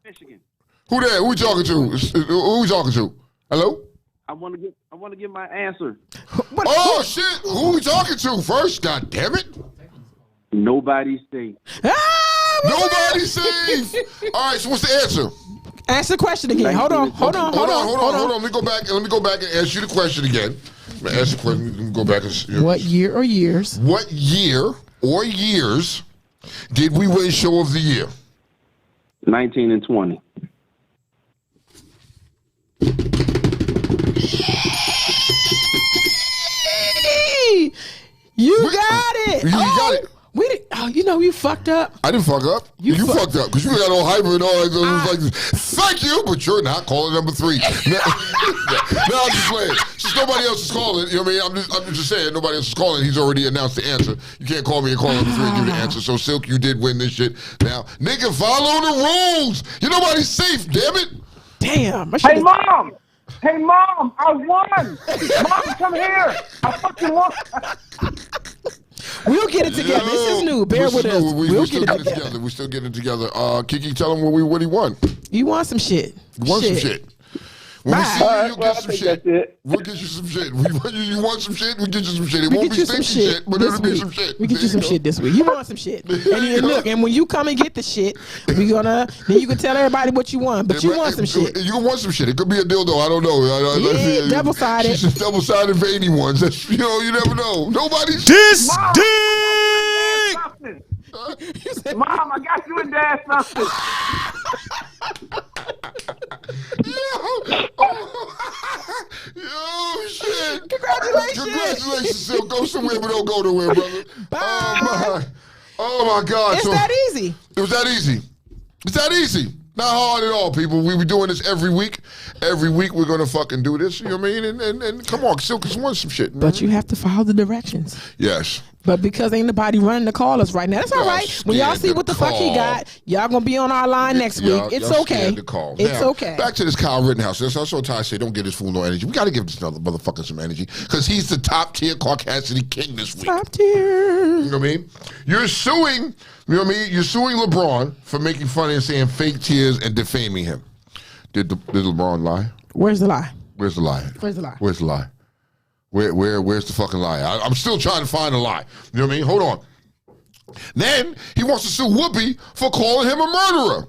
Michigan. Who there? Who we talking to? Who we talking to? Hello? I want to get my answer. Oh shit! Who we talking to first? God damn it! Nobody's safe. Nobody's safe. All right. So what's the answer? Ask the question again. Hold on. Let me go back and ask you the question again. Ask the question. Let me go back and. What year or years? What year or years did we win Show of the Year? 19 and 20. You got it. You got it. We did. Oh, you fucked up. I didn't fuck up. You fucked up because you got all hyper and all that. Like, thank you, but you're not calling number 3. No, I'm just playing. Since nobody else is calling, you know what I mean? I'm just saying nobody else is calling. He's already announced the answer. You can't call me and call number 3 and give the answer. So Silk, you did win this shit. Now, nigga, follow the rules. Nobody's safe. Damn it. Damn. Hey, Mom, I won. Mom, come here. I fucking won. We'll get it together. This is new. Bear with us. We'll get it together. We're still getting it together. Kiki, tell him what he won. You want some shit. You want some shit. When we see you, you'll get some shit. It. We'll get you some shit. You want some shit? We'll get you some shit. It won't be stinky shit, but it'll be some shit. We get you some shit this week. You want some shit. And look, and when you come and get the shit, then you can tell everybody what you want, but you want some shit. You want some shit. It could be a dildo. I don't know. Yeah, double-sided. She's just double-sided veiny ones. That's, you never know. Nobody's... This dick! Mom, I got you a dad something. Yo, shit. Congratulations. Silk. Go somewhere, but don't go nowhere, brother. Bye. Oh, my God. It's that easy. It was that easy. It's that easy. Not hard at all, people. We be doing this every week. Every week we're going to fucking do this. You know what I mean? And come on, Silk has won some shit. Man. But you have to follow the directions. Yes. But because ain't nobody running to call us right now, that's all right. When y'all see what the fuck he got, y'all gonna be on our line next week. It's okay. It's okay. Back to this Kyle Rittenhouse. That's also Ty say, don't get this fool no energy. We got to give this other motherfucker some energy because he's the top tier Cassidy king this week. Top tier. You know what I mean? You're suing. You know what I mean? You're suing LeBron for making fun and saying fake tears and defaming him. Did LeBron lie? Where's the lie? Where's the lie? Where's the lie? Where's the lie? Where's the fucking lie? I'm still trying to find a lie. You know what I mean? Hold on. Then he wants to sue Whoopi for calling him a murderer.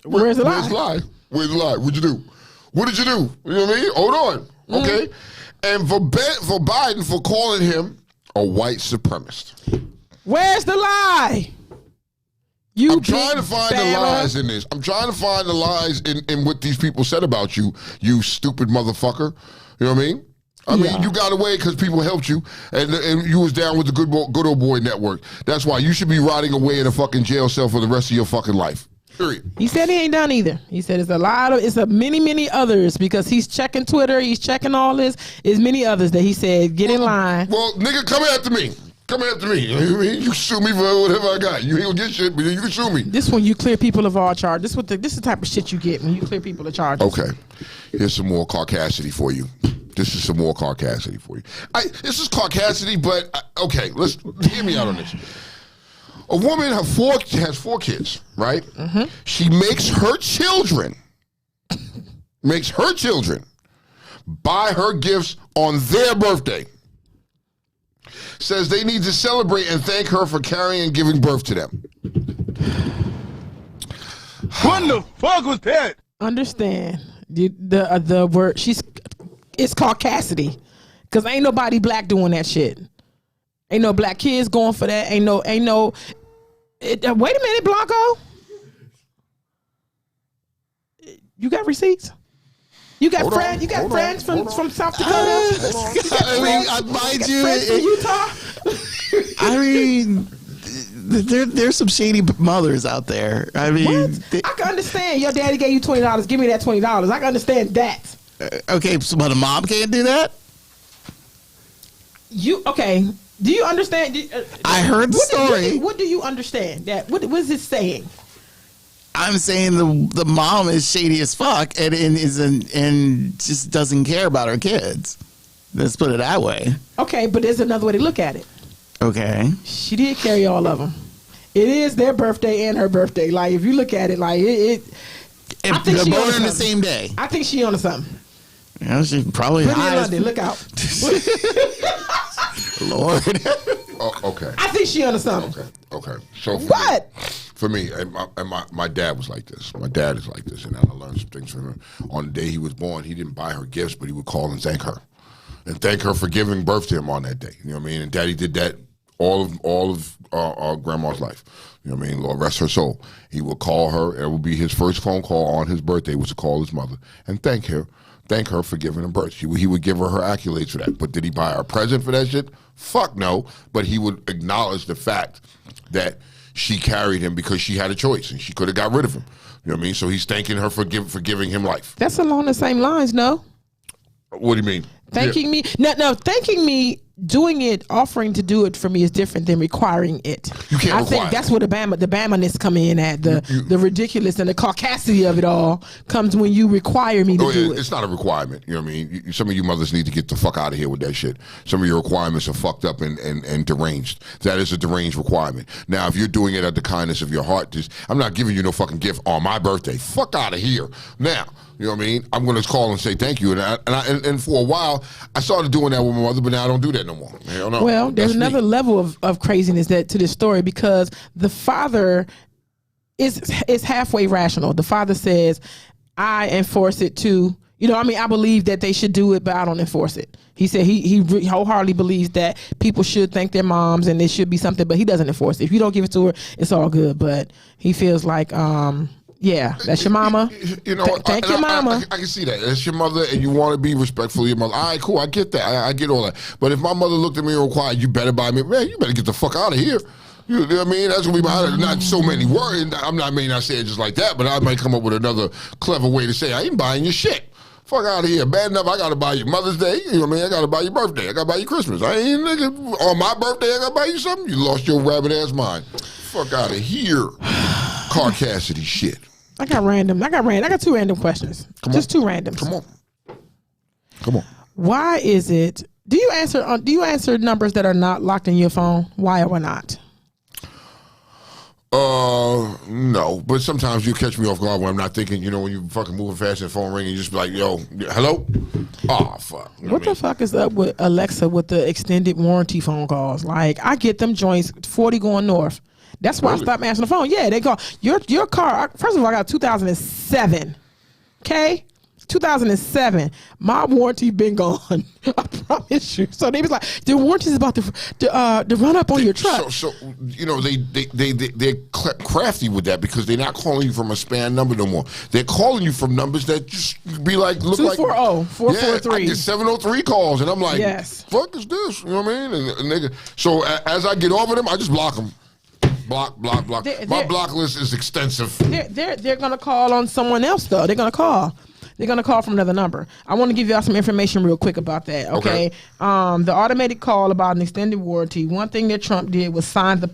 Where's the lie? Where's the lie? Where's the lie? What'd you do? What did you do? You know what I mean? Hold on. Okay. And for Biden for calling him a white supremacist. Where's the lie? I'm trying to find the lies in this. I'm trying to find the lies in what these people said about you, you stupid motherfucker. You know what I mean? I mean, you got away because people helped you, and you was down with the good old boy network. That's why you should be rotting away in a fucking jail cell for the rest of your fucking life. Period. He said he ain't done either. He said it's many others because he's checking Twitter, he's checking all this. There's many others that he said get in line. Well, nigga, come after me. Come after me. You know what I mean? You can sue me for whatever I got. You ain't gonna get shit, but you can sue me. This when you clear people of all charge. This is the type of shit you get when you clear people of charges. Okay. Here's some more Caucasity for you. This is some more Caucasity for you. This is Caucasity, but okay, let's hear me out on this. A woman has four kids, right? Mm-hmm. She makes her children buy her gifts on their birthday. Says they need to celebrate and thank her for carrying and giving birth to them. What the fuck was that? Understand the word it's Caucasity, cause ain't nobody black doing that shit. Ain't no black kids going for that. Ain't no. Wait a minute, Blanco. You got receipts? You got friends? You got friends from South Dakota? I mean, mind you, Friends from Utah? I mean, there's some shady mothers out there. I mean, I can understand. Your daddy gave you $20. Give me that $20. I can understand that. Okay, so but a mom can't do that. Okay? Do you understand? I heard the story. What do you understand? What is it saying? I'm saying the mom is shady as fuck and just doesn't care about her kids. Let's put it that way. Okay, but there's another way to look at it. Okay. She did carry all of them. It is their birthday and her birthday. Like if you look at it, like it I think they're she born on on the something. same day. I think she on to something. You know, she probably Put it in high London. Look out. Lord. Okay. I think she on to something. Okay. So What? For me, my dad was like this. My dad is like this, and I learned some things from him. On the day he was born, he didn't buy her gifts, but he would call and thank her for giving birth to him on that day. You know what I mean? And Daddy did that all of Grandma's life. You know what I mean? Lord rest her soul. He would call her. It would be his first phone call on his birthday was to call his mother and thank her for giving him birth. He would give her accolades for that. But did he buy her a present for that shit? Fuck no. But he would acknowledge the fact that she carried him because she had a choice and she could have got rid of him. You know what I mean? So he's thanking her for giving him life. That's along the same lines, no? What do you mean? Thanking me. No, thanking me, doing it, offering to do it for me is different than requiring it. You can't I require think that's where the Bama-ness come in at. The ridiculous and the Caucasity of it all comes when you require me to do it. It's not a requirement. You know what I mean? Some of you mothers need to get the fuck out of here with that shit. Some of your requirements are fucked up and deranged. That is a deranged requirement. Now, if you're doing it out of the kindness of your heart, I'm not giving you no fucking gift on my birthday. Fuck out of here. Now, you know what I mean? I'm going to call and say thank you. And for a while, I started doing that with my mother, but now I don't do that no more. Hell no. Well, there's another level of craziness to this story because the father is halfway rational. The father says, I enforce it too. You know, I mean, I believe that they should do it, but I don't enforce it. He said he wholeheartedly believes that people should thank their moms and it should be something, but he doesn't enforce it. If you don't give it to her, it's all good. But he feels like, yeah, that's your mama. You know, thank your mama. I can see that. That's your mother, and you want to be respectful of your mother. All right, cool. I get that. I get all that. But if my mother looked at me and required, you better buy me, man, you better get the fuck out of here. You know what I mean? That's gonna be my not so many words. May not say it just like that, but I might come up with another clever way to say I ain't buying your shit. Fuck out of here. Bad enough I gotta buy you Mother's Day. You know what I mean? I gotta buy your birthday. I gotta buy you Christmas. I ain't nigga on my birthday I gotta buy you something. You lost your rabbit ass mind. Fuck out of here. Caucasity shit. I got two random questions. Just two randoms. Come on. Why is it? Do you answer numbers that are not locked in your phone? Why or why not? No, but sometimes you catch me off guard when I'm not thinking. You know, when you fucking moving fast and the phone ringing, you just be like, "Yo, hello." Oh fuck. You know What the fuck is up with Alexa with the extended warranty phone calls? Like, I get them joints 40 going north. That's why Really? I stopped answering the phone. Yeah, they call your car. First of all, I got 2007. Okay. 2007, my warranty been gone. I promise you. So they was like, the warranty is about to run up on your truck. So you know they're crafty with that because they're not calling you from a span number no more. They're calling you from numbers that just be like look 240 443. Yeah, I get 703 calls and I'm like, yes. Fuck is this? You know what I mean? And nigga, so as I get over them, I just block them. Block. My block list is extensive. They're gonna call on someone else though. They're gonna call. They're going to call from another number. I want to give y'all some information real quick about that, okay? The automated call about an extended warranty, one thing that Trump did was sign the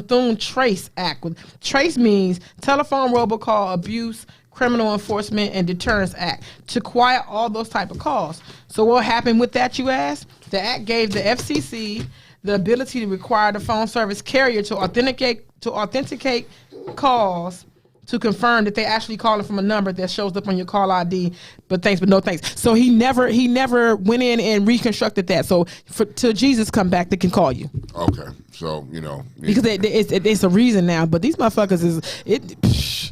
Thune Trace Act. Trace means Telephone Robocall Abuse, Criminal Enforcement, and Deterrence Act to quiet all those type of calls. So what happened with that, you ask? The act gave the FCC the ability to require the phone service carrier to authenticate calls to confirm that they actually calling from a number that shows up on your call ID, but thanks, but no thanks. So he never went in and reconstructed that. So till Jesus come back, they can call you. Okay, so you know because it's a reason now. But these motherfuckers is.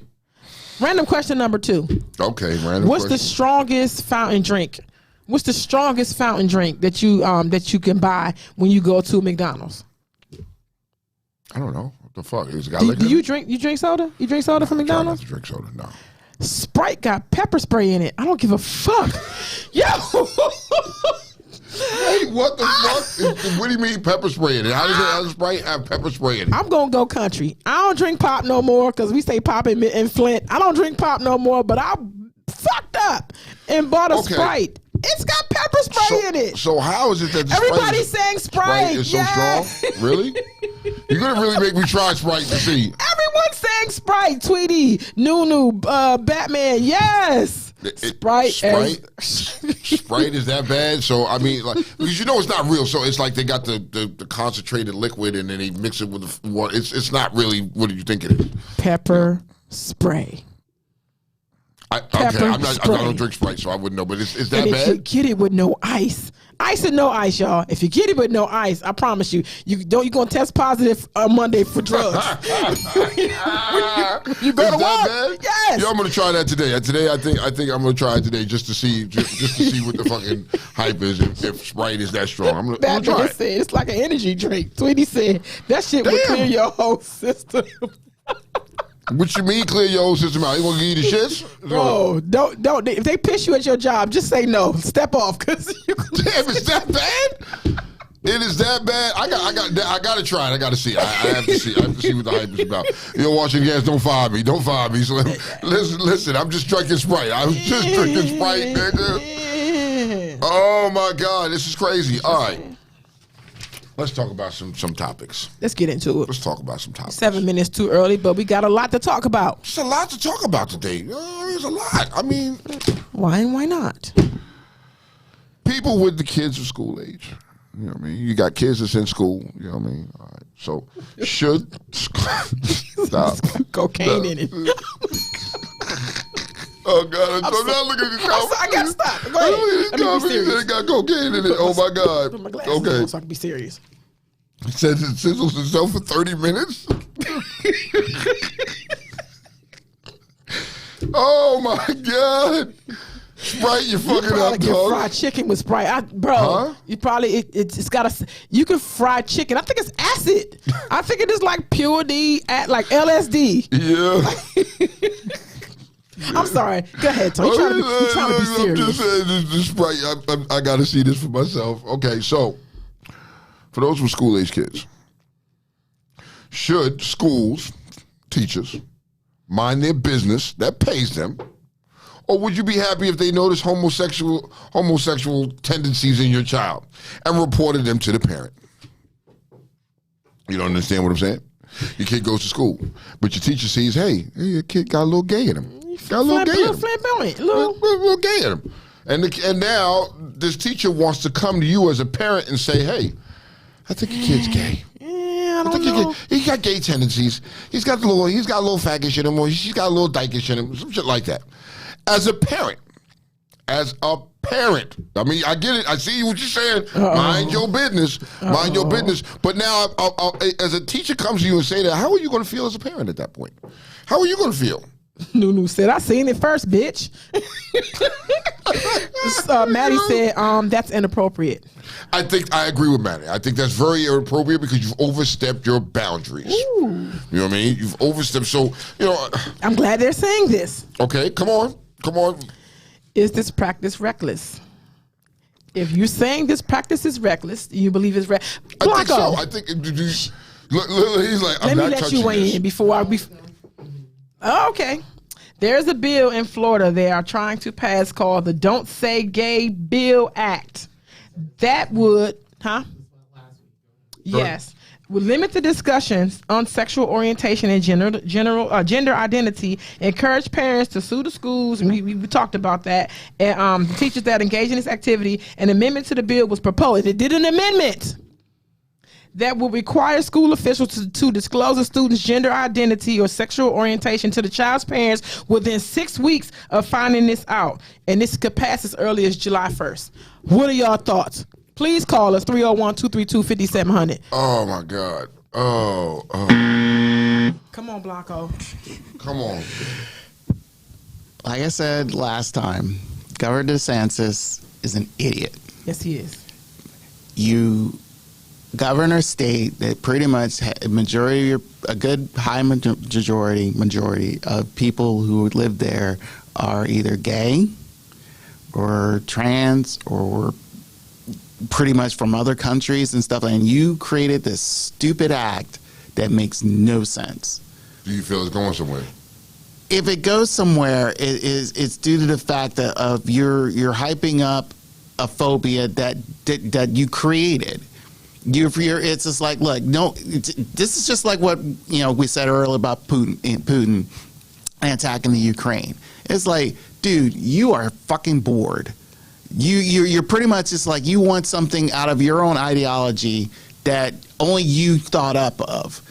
Random question number 2. Okay, random. What's the strongest fountain drink? What's the strongest fountain drink that you can buy when you go to McDonald's? I don't know. The fuck? It's got Do you drink soda? You drink soda from McDonald's? I try not to drink soda. No. Sprite got pepper spray in it. I don't give a fuck. Yo. Hey, what the fuck? What do you mean pepper spray in it? How does Sprite have pepper spray in it? I'm gonna go country. I don't drink pop no more because we say pop in Flint. I don't drink pop no more, but I fucked up and bought a Sprite. It's got pepper spray in it. So how is it that everybody's saying Sprite is so strong? Really? You're gonna really make me try Sprite to see. Everyone's saying Sprite, Tweety, Nunu, Batman. Yes. Sprite. Sprite is that bad? So I mean, like, because you know it's not real. So it's like they got the concentrated liquid and then they mix it with the water. It's not really what do you think it is? Pepper spray. I don't drink Sprite, so I wouldn't know. But is that bad? If you get it with no ice. Ice and no ice, y'all. If you get it with no ice, I promise you, you're gonna test positive on Monday for drugs. you go to work. Yes. Yo, I'm gonna try that today. Today, I think I'm gonna try it today just to see what the fucking hype is. If Sprite is that strong, I'm gonna try it. Said it's like an energy drink. Tweety said that shit would clear your whole system. What you mean clear your whole system out? You gonna give you the shits? Bro, don't. If they piss you at your job, just say no. Step off, cause damn, it's that bad. It is that bad. I gotta try it. I gotta see it. I have to see. I have to see what the hype is about. Yo, washing gas, don't fire me. Don't fire me. So listen. I'm just drinking Sprite. I'm just drinking Sprite, nigga. Oh my God, this is crazy. All right. Let's talk about some topics. Let's get into it. Let's talk about some topics. 7 minutes too early, but we got a lot to talk about. There's a lot to talk about today. There's a lot. I mean, why and why not? People with the kids of school age. You know what I mean? You got kids that's in school. You know what I mean? All right. So should stop cocaine in it. Oh God! So now look at this. I gotta stop. Go ahead. Let me be serious. It got cocaine in it. Oh my God! Put my glasses on so I can be serious. It says it sizzles itself for 30 minutes. Oh my God! Sprite, you fucking up, dog. Fried chicken with Sprite, bro. You probably it's got a. You can fry chicken. I think it's acid. I think it is like pure D at like LSD. Yeah. I'm sorry. Go ahead, Tony. You're trying to be serious. I'm just saying, this Sprite, I got to see this for myself. Okay, so for those with school-age kids, should schools, teachers, mind their business that pays them, or would you be happy if they noticed homosexual tendencies in your child and reported them to the parent? You don't understand what I'm saying? Your kid goes to school, but your teacher sees, hey, your kid got a little gay in him. Got a little gay in him. Little gay in him. And now this teacher wants to come to you as a parent and say, hey, I think your kid's gay. Yeah, I don't know. He got gay tendencies. He's got a little faggish in him, or she's got a little dykish in him, some shit like that. As a parent, I mean, I get it. I see what you're saying. Mind your business. Mind your business. But now, as a teacher comes to you and say that, how are you going to feel as a parent at that point? How are you going to feel? Nunu said, I seen it first, bitch. Maddie said, that's inappropriate. I think I agree with Maddie. I think that's very inappropriate because you've overstepped your boundaries. Ooh. You know what I mean? You've overstepped. So, I'm glad they're saying this. Okay, come on. Is this practice reckless? If you're saying this practice is reckless, you believe it's reckless. I think so. I think he's like, I'm let me not let touching you weigh this. in before okay. There's a bill in Florida they are trying to pass called the Don't Say Gay Bill Act. That would, Yes. Would limit the discussions on sexual orientation and gender identity, encourage parents to sue the schools, and we talked about that, and teachers that engage in this activity. An amendment to the bill was proposed. It did an amendment that will require school officials to disclose a student's gender identity or sexual orientation to the child's parents within 6 weeks of finding this out. And this could pass as early as July 1st. What are y'all thoughts? Please call us 301-232-5700. Oh, my God. Oh. Come on, Blanco. Come on. Like I said last time, Governor DeSantis is an idiot. Yes, he is. You govern a state that pretty much a good high majority of people who live there are either gay or trans or pretty much from other countries and stuff, and you created this stupid act that makes no sense. Do you feel it's going somewhere? If it goes somewhere, it's due to the fact that you're hyping up a phobia that you created. It's just like, look, no, this is just like what we said earlier about Putin attacking the Ukraine. It's like, dude, you are fucking bored. You're pretty much just like you want something out of your own ideology that only you thought up of.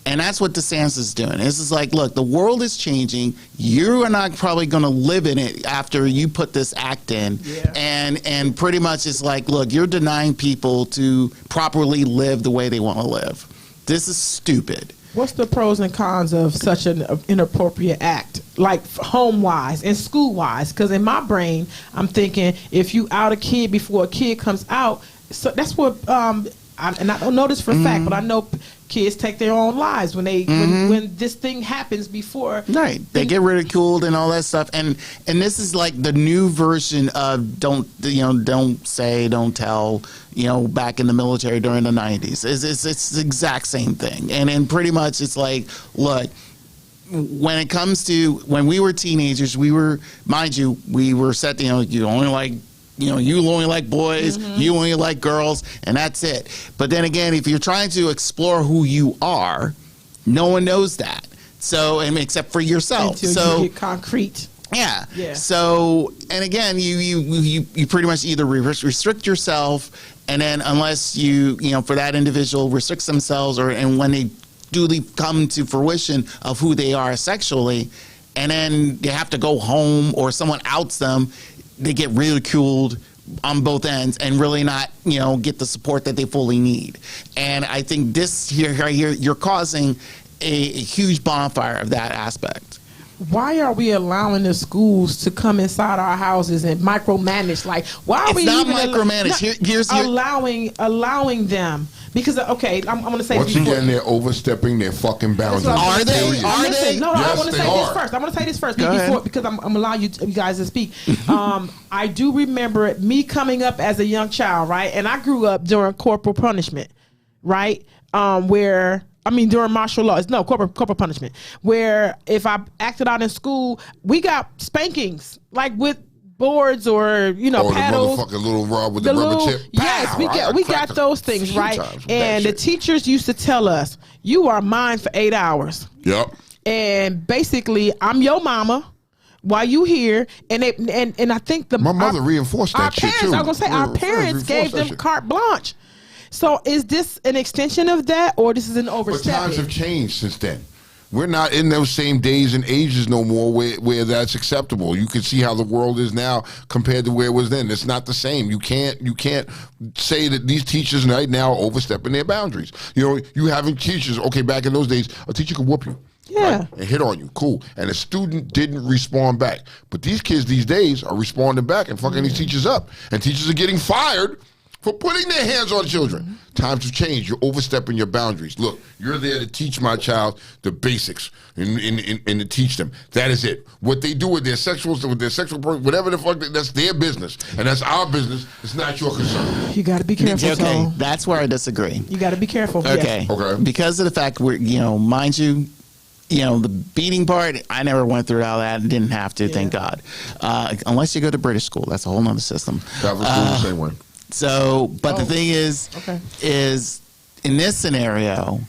And that's what DeSantis is doing. This is like, look, the world is changing. You are not probably going to live in it after you put this act in. Yeah. And pretty much it's like, look, you're denying people to properly live the way they want to live. This is stupid. What's the pros and cons of such an inappropriate act, like home-wise and school-wise? Because in my brain, I'm thinking if you out a kid before a kid comes out, so that's what. I don't know this for a fact, but I know kids take their own lives when they when this thing happens before. Right, they get ridiculed and all that stuff, and this is like the new version of don't say, don't tell. Back in the military during the 90s, it's the exact same thing, and pretty much it's like, look, when it comes to when we were teenagers, we were set. You only like. You only like boys, you only like girls, and that's it. But then again, if you're trying to explore who you are, no one knows that. So, except for yourself. Until you get concrete. Yeah. So, and again, you pretty much either restrict yourself, and then unless for that individual restricts themselves, and when they duly come to fruition of who they are sexually, and then they have to go home or someone outs them, they get ridiculed on both ends and really not, get the support that they fully need. And I think this here, you're causing a huge bonfire of that aspect. Why are we allowing the schools to come inside our houses and micromanage? Like, why are we not even micromanage? allowing them? Because I'm going to say once again, they're overstepping their fucking boundaries. Are they? No, yes, I want to say this first. I want to say this first because I'm allowing you guys to speak. I do remember me coming up as a young child, right? And I grew up during corporal punishment, right? During martial law. No, corporal punishment. Where if I acted out in school, we got spankings, like with boards or paddles. The motherfucking little rod with the rubber tip. Yes, we got those things, right? And the teachers used to tell us, "You are mine for 8 hours." Yep. And basically, I'm your mama while you here, and I think my mother reinforced that shit too. I was gonna say our parents gave them carte blanche. So is this an extension of that, or this is an But overstep? times have changed since then. We're not in those same days and ages no more where that's acceptable. You can see how the world is now compared to where it was then. It's not the same. You can't say that these teachers right now are overstepping their boundaries. You know, you having teachers, okay, back in those days, a teacher could whoop you. Yeah. Right, and hit on you, cool. And a student didn't respond back. But these kids these days are responding back and fucking these teachers up. And teachers are getting fired for putting their hands on children. Times have changed. You're overstepping your boundaries. Look, you're there to teach my child the basics and to teach them. That is it. What they do with their sexual, whatever the fuck, that's their business. And that's our business. It's not your concern. You got to be careful. Okay, Tone. that's where I disagree. You got to be careful. Okay. Yes. Okay. Because of the fact mind you, the beating part, I never went through all that and didn't have to, thank God. Unless you go to British school. That's a whole nother system. Catholic school the same way. So, but the thing is in this scenario,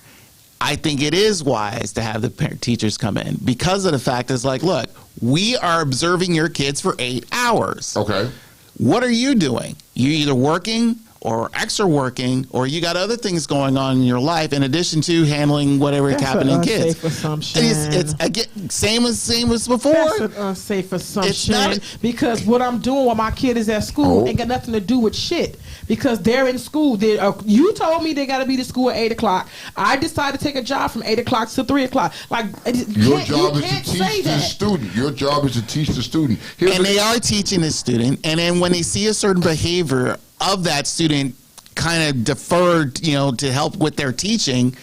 I think it is wise to have the teachers come in because of the fact is like, look, we are observing your kids for 8 hours. Okay. What are you doing? You either working or extra working, or you got other things going on in your life in addition to handling whatever happening to kids. Unsafe assumption. It's again same as before. That's an unsafe assumption not because what I'm doing while my kid is at school ain't got nothing to do with shit. Because they're in school. You told me they got to be to school at 8 o'clock. I decided to take a job from 8 o'clock to 3 o'clock. Like your job is to teach the student. Your job is to teach the student. And they are teaching the student. And then when they see a certain behavior of that student kind of deferred, to help with their teaching,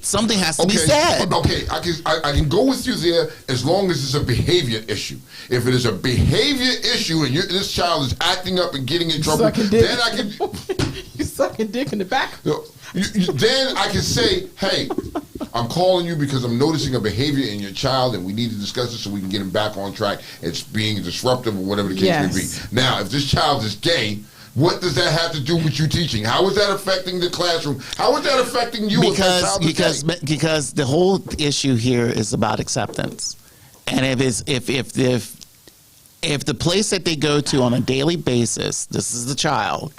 something has to be said. Okay, I can go with you there as long as it's a behavior issue. If it is a behavior issue and this child is acting up and getting in trouble, then I can. You sucking dick in the back. Then I can say, hey, I'm calling you because I'm noticing a behavior in your child and we need to discuss it so we can get him back on track. It's being disruptive or whatever the case may be. Now, if this child is gay, what does that have to do with you teaching? How is that affecting the classroom? How is that affecting you? Because the whole issue here is about acceptance, and if the place that they go to on a daily basis, this is the child,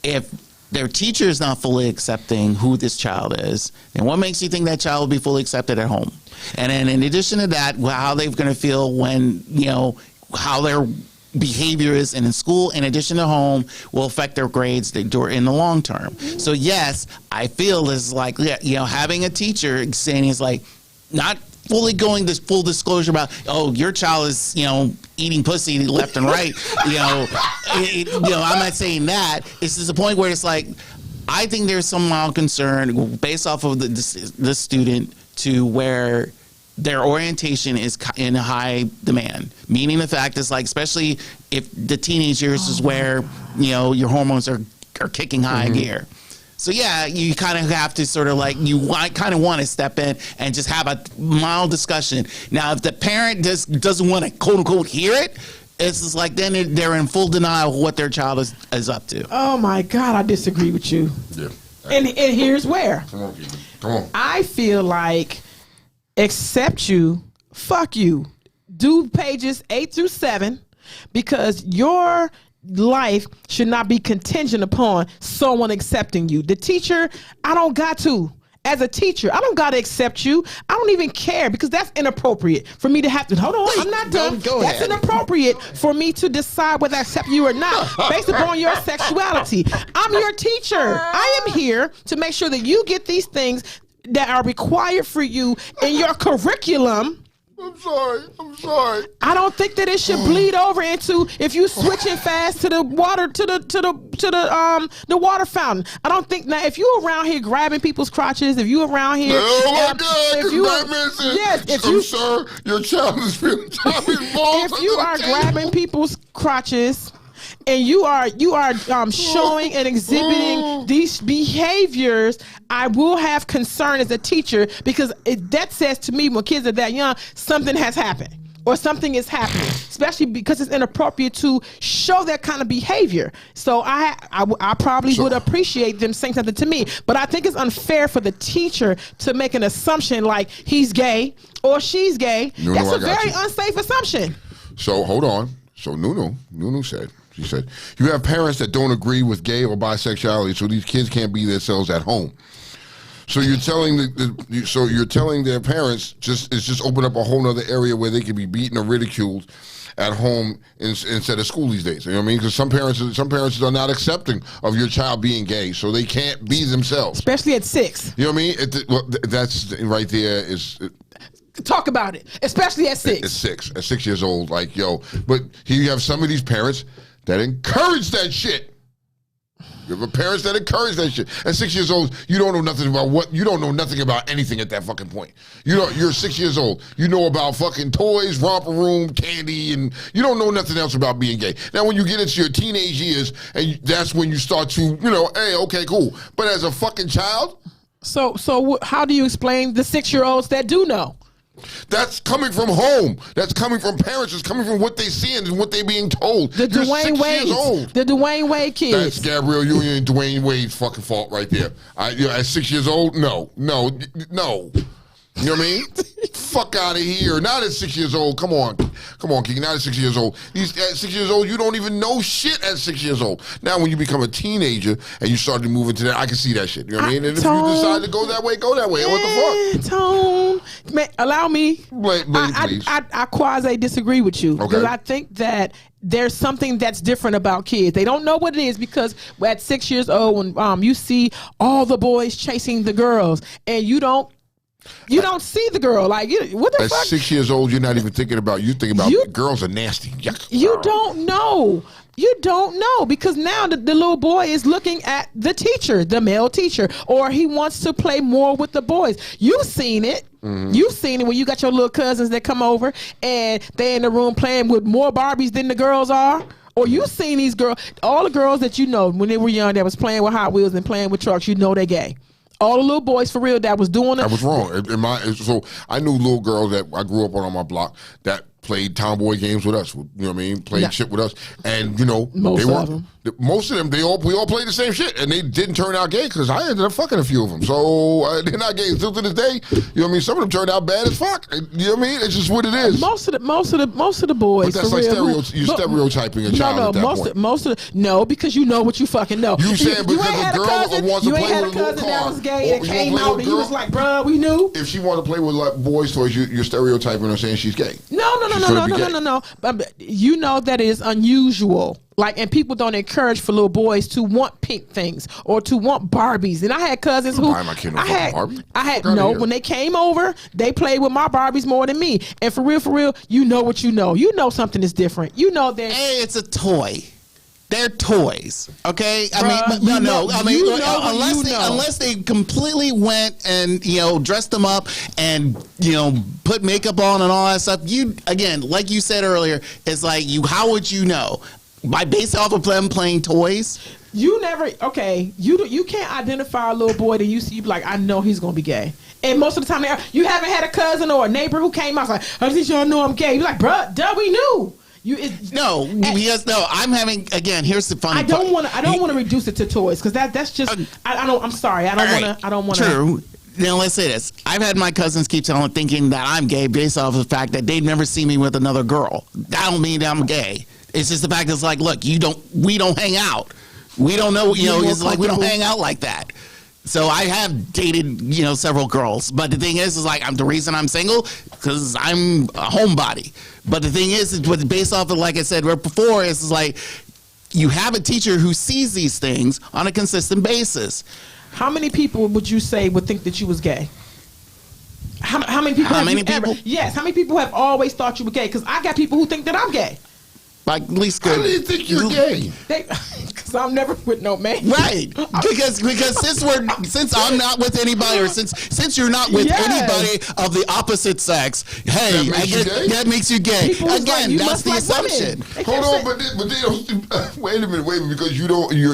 if their teacher is not fully accepting who this child is, then what makes you think that child will be fully accepted at home? And then in addition to that, how they're going to feel when how their behavior is in school in addition to home will affect their grades in the long term. So yes, I feel is like having a teacher saying is like not fully going this full disclosure about your child is eating pussy left and right. I'm not saying that. It's just a point where it's like I think there's some mild concern based off of the student to where their orientation is in high demand, meaning the fact is like, especially if the teenage years is where, your hormones are kicking high gear. So yeah, you kind of have to sort of like, kind of want to step in and just have a mild discussion. Now, if the parent doesn't want to quote unquote hear it, it's just like, then they're in full denial of what their child is up to. Oh my God, I disagree with you. Yeah. And here's where. Come on, Keegan. Come on. I feel like accept you, fuck you. Do pages 8 through 7 because your life should not be contingent upon someone accepting you. The teacher, I don't got to. As a teacher, I don't got to accept you. I don't even care because that's inappropriate for me to have to. Hold on, I'm not done. That's inappropriate for me to decide whether I accept you or not based upon your sexuality. I'm your teacher. I am here to make sure that you get these things that are required for you in your curriculum. I'm sorry. I don't think that it should bleed over into if you switching fast to the water to the water fountain. I don't think now if you around here grabbing people's crotches, if you around here, sir, your child is feeling if you are grabbing people's crotches. And you are showing and exhibiting these behaviors, I will have concern as a teacher because that says to me when kids are that young, something has happened or something is happening, especially because it's inappropriate to show that kind of behavior. So I probably would appreciate them saying something to me, but I think it's unfair for the teacher to make an assumption like he's gay or she's gay. That's a very unsafe assumption. So hold on. So Nunu said, She said, you have parents that don't agree with gay or bisexuality, so these kids can't be themselves at home. So you're telling their parents just open up a whole other area where they can be beaten or ridiculed at home instead of school these days. You know what I mean? Because some parents are not accepting of your child being gay, so they can't be themselves. Especially at 6. You know what I mean? That's right there is. Talk about it, especially at 6. At 6 years old, like, yo. But here you have some of these parents that encourage that shit. You have parents that encourage that shit. At 6 years old, you don't know nothing about anything at that fucking point. You're 6 years old. You know about fucking toys, romper room, candy, and you don't know nothing else about being gay. Now, when you get into your teenage years, and that's when you start to, hey, okay, cool. But as a fucking child, so how do you explain the 6-year-olds that do know? That's coming from home. That's coming from parents. It's coming from what they see and what they're being told. The Dwayne Wade. The Dwayne Wade kids. That's Gabrielle Union and Dwayne Wade's fucking fault right there. At 6 years old, no. You know what I mean? Fuck out of here. Not at 6 years old. Come on, Kiki. Not at 6 years old. At 6 years old, you don't even know shit at 6 years old. Now, when you become a teenager and you start to move into that, I can see that shit. You know what I mean? And if you decide to go that way, go that way. What the fuck? Tone, man, allow me. Please. I quasi disagree with you because I think that there's something that's different about kids. They don't know what it is because at 6 years old, when you see all the boys chasing the girls, and you don't see the girl. Like, what the fuck? At 6 years old, you're not even thinking about. You think about girls are nasty. Yuck. You don't know. You don't know because now the little boy is looking at the teacher, the male teacher, or he wants to play more with the boys. You've seen it. Mm-hmm. You've seen it when you got your little cousins that come over and they in the room playing with more Barbies than the girls are. Or you've seen these girls, all the girls that you know when they were young that was playing with Hot Wheels and playing with trucks, you know they're gay. All the little boys for real that was doing it. I was wrong. So I knew little girls that I grew up on my block that played tomboy games with us. You know what I mean? Played shit with us, and most of them, we all played the same shit, and they didn't turn out gay because I ended up fucking a few of them. So they're not gay still to this day. You know what I mean? Some of them turned out bad as fuck. You know what I mean? It's just what it is. Most of the boys. But that's like stereotyping a child at that point. No, because you know what you fucking know. You saying because a girl wants to play with a little car, that was gay and came out and he was like, bruh, we knew. If she wanted to play with like boys' toys, you're stereotyping her saying she's gay. No. You know that is unusual. Like, and people don't encourage for little boys to want pink things or to want Barbies. And I had cousins who when they came over, they played with my Barbies more than me. And for real, you know what you know. You know something is different. You know that. Hey, it's a toy. They're toys, okay? Unless they completely went and dressed them up and put makeup on and all that stuff. You again, like you said earlier, it's like how would you know? Based off of them playing toys? You can't identify a little boy that you see, you be like, I know he's gonna be gay. And most of the time, you haven't had a cousin or a neighbor who came out like, at least y'all know I'm gay. You're like, bruh, duh, we knew. I'm having here's the funny part. I don't want to reduce it to toys because that's just I'm sorry. I don't want to. True. Now let's say this. I've had my cousins keep thinking that I'm gay based off of the fact that they've never seen me with another girl. That don't mean that I'm gay. It's just the fact that it's like, look, we don't hang out. We don't know, it's like we don't hang out like that. So I have dated, several girls. But the thing is like, the reason I'm single, because I'm a homebody. But the thing is based off of, like I said right before, is like, you have a teacher who sees these things on a consistent basis. How many people would you say would think that you was gay? How many people? Yes. How many people have always thought you were gay? Because I got people who think that I'm gay. Like, at least good. How do you think you're gay? Because I'm never with no man. Right. Because since I'm not with anybody, or since you're not with anybody of the opposite sex, hey, that makes you gay. Again, that's the assumption. Hold on, but they don't. Wait a minute, because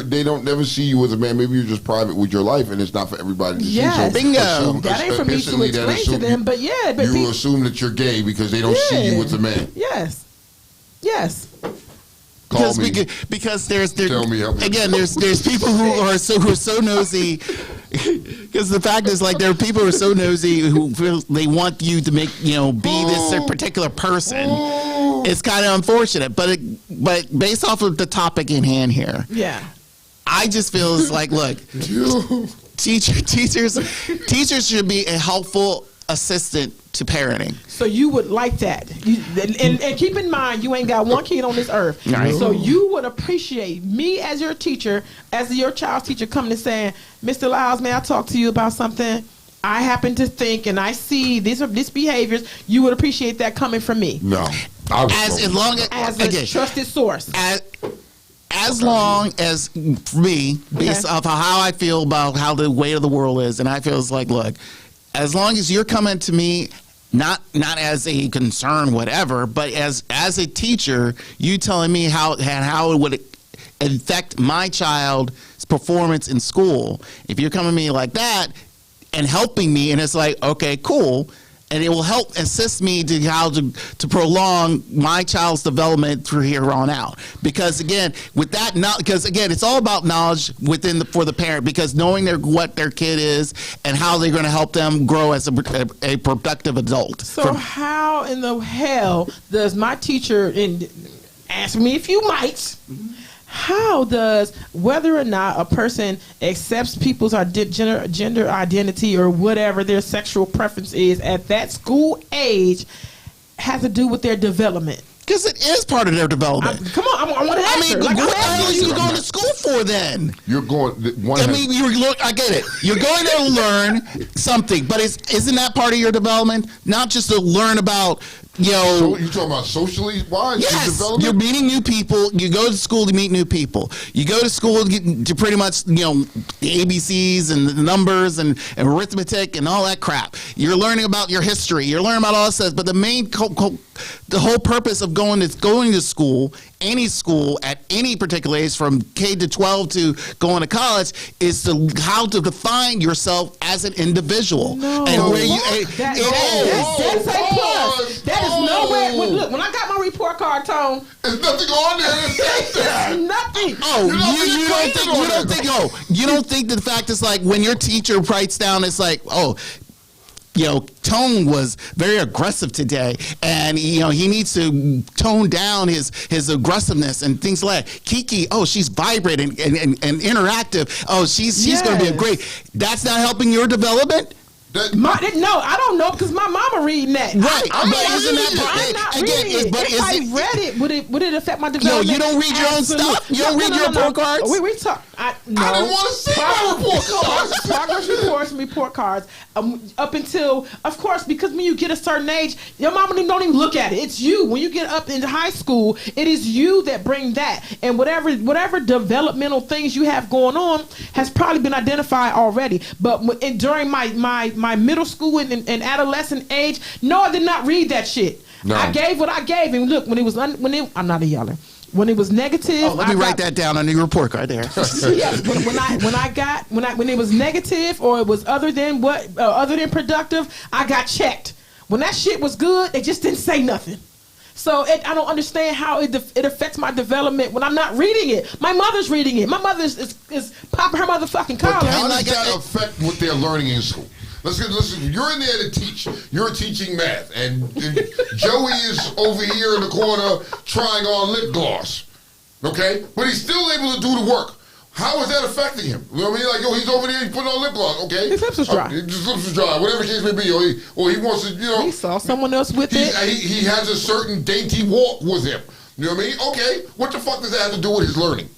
they don't never see you as a man. Maybe you're just private with your life, and it's not for everybody to see. So bingo. That ain't for me to explain to them, but you assume that you're gay because they don't see you as a man. Yes. Because there's Tell me, there's people who are so nosy. Because the fact is, like, there are people who are so nosy who feel they want you to be this particular person. It's kind of unfortunate, but but based off of the topic in hand here, Yeah. I just feel it's like, look, teachers should be a helpful assistant to parenting. So you would like that. And keep in mind, you ain't got one kid on this earth. Right. So you would appreciate me as your teacher, as your child's teacher, coming and saying, Mr. Lyles, may I talk to you about something? I happen to think and I see these behaviors. You would appreciate that coming from me. No. I would As long as a trusted source. As long as, for me, based off of how I feel about how the weight of the world is, and I feel it's like, look, as long as you're coming to me, not as a concern, whatever, but as a teacher, you telling me how it would affect my child's performance in school. If you're coming to me like that and helping me, and it's like, okay, cool. And it will help assist me to how to prolong my child's development through here on out. Because again, with that, because again, it's all about knowledge for the parent. Because knowing what their kid is and how they're going to help them grow as a productive adult. So how in the hell does my teacher ask me if you might? How does whether or not a person accepts people's gender identity or whatever their sexual preference is at that school age has to do with their development? Because it is part of their development. Come on, I want to answer. What the hell are you going to school for then? You're going. I get it. You're going there to learn something, but isn't that part of your development? Not just to learn about. So you talking about socially wise? Yes, you're meeting new people. You go to school to meet new people. You go to school to pretty much, the ABCs and the numbers and arithmetic and all that crap. You're learning about your history. You're learning about all that stuff. But the main, the whole purpose of going to school, any school at any particular age, from K to 12 to going to college, is how to define yourself as an individual. No. And where you that's a plus. That is nowhere. Look, when I got my report card, Tone, there's nothing on there that says that. there's nothing. You don't think the fact is like when your teacher writes down, it's like, Tone was very aggressive today, and he needs to tone down his aggressiveness and things like that. Kiki, she's vibrant and interactive. She's going to be a great. That's not helping your development. No, I don't know because my mama reading that. Right, I'm not reading it. If I read it, would it affect my development? You don't read your own stuff. You don't read your report cards. We talk. I didn't want to see my report cards. Progress reports and report cards. Up until, of course, because when you get a certain age, your mama don't even look at it. It's you. When you get up into high school, it is you that bring that, and whatever developmental things you have going on has probably been identified already. But during my middle school and adolescent age, no, I did not read that shit. No. I gave what I gave, and look, I'm not a yeller. When it was negative, let me write that down on your report card there. Yes, when it was negative or it was other than productive, I got checked. When that shit was good, they just didn't say nothing. So I don't understand how it affects my development when I'm not reading it. My mother's reading it. My mother is popping her motherfucking collar. But how does that affect what they're learning in school? Listen, you're in there to teach. You're teaching math, and Joey is over here in the corner trying on lip gloss. Okay? But he's still able to do the work. How is that affecting him? You know what I mean? Like, he's over there, he's putting on lip gloss, okay? His lips is dry. His lips is dry, whatever the case may be. Or he wants to, He saw someone else with it. He has a certain dainty walk with him. You know what I mean? Okay, what the fuck does that have to do with his learning?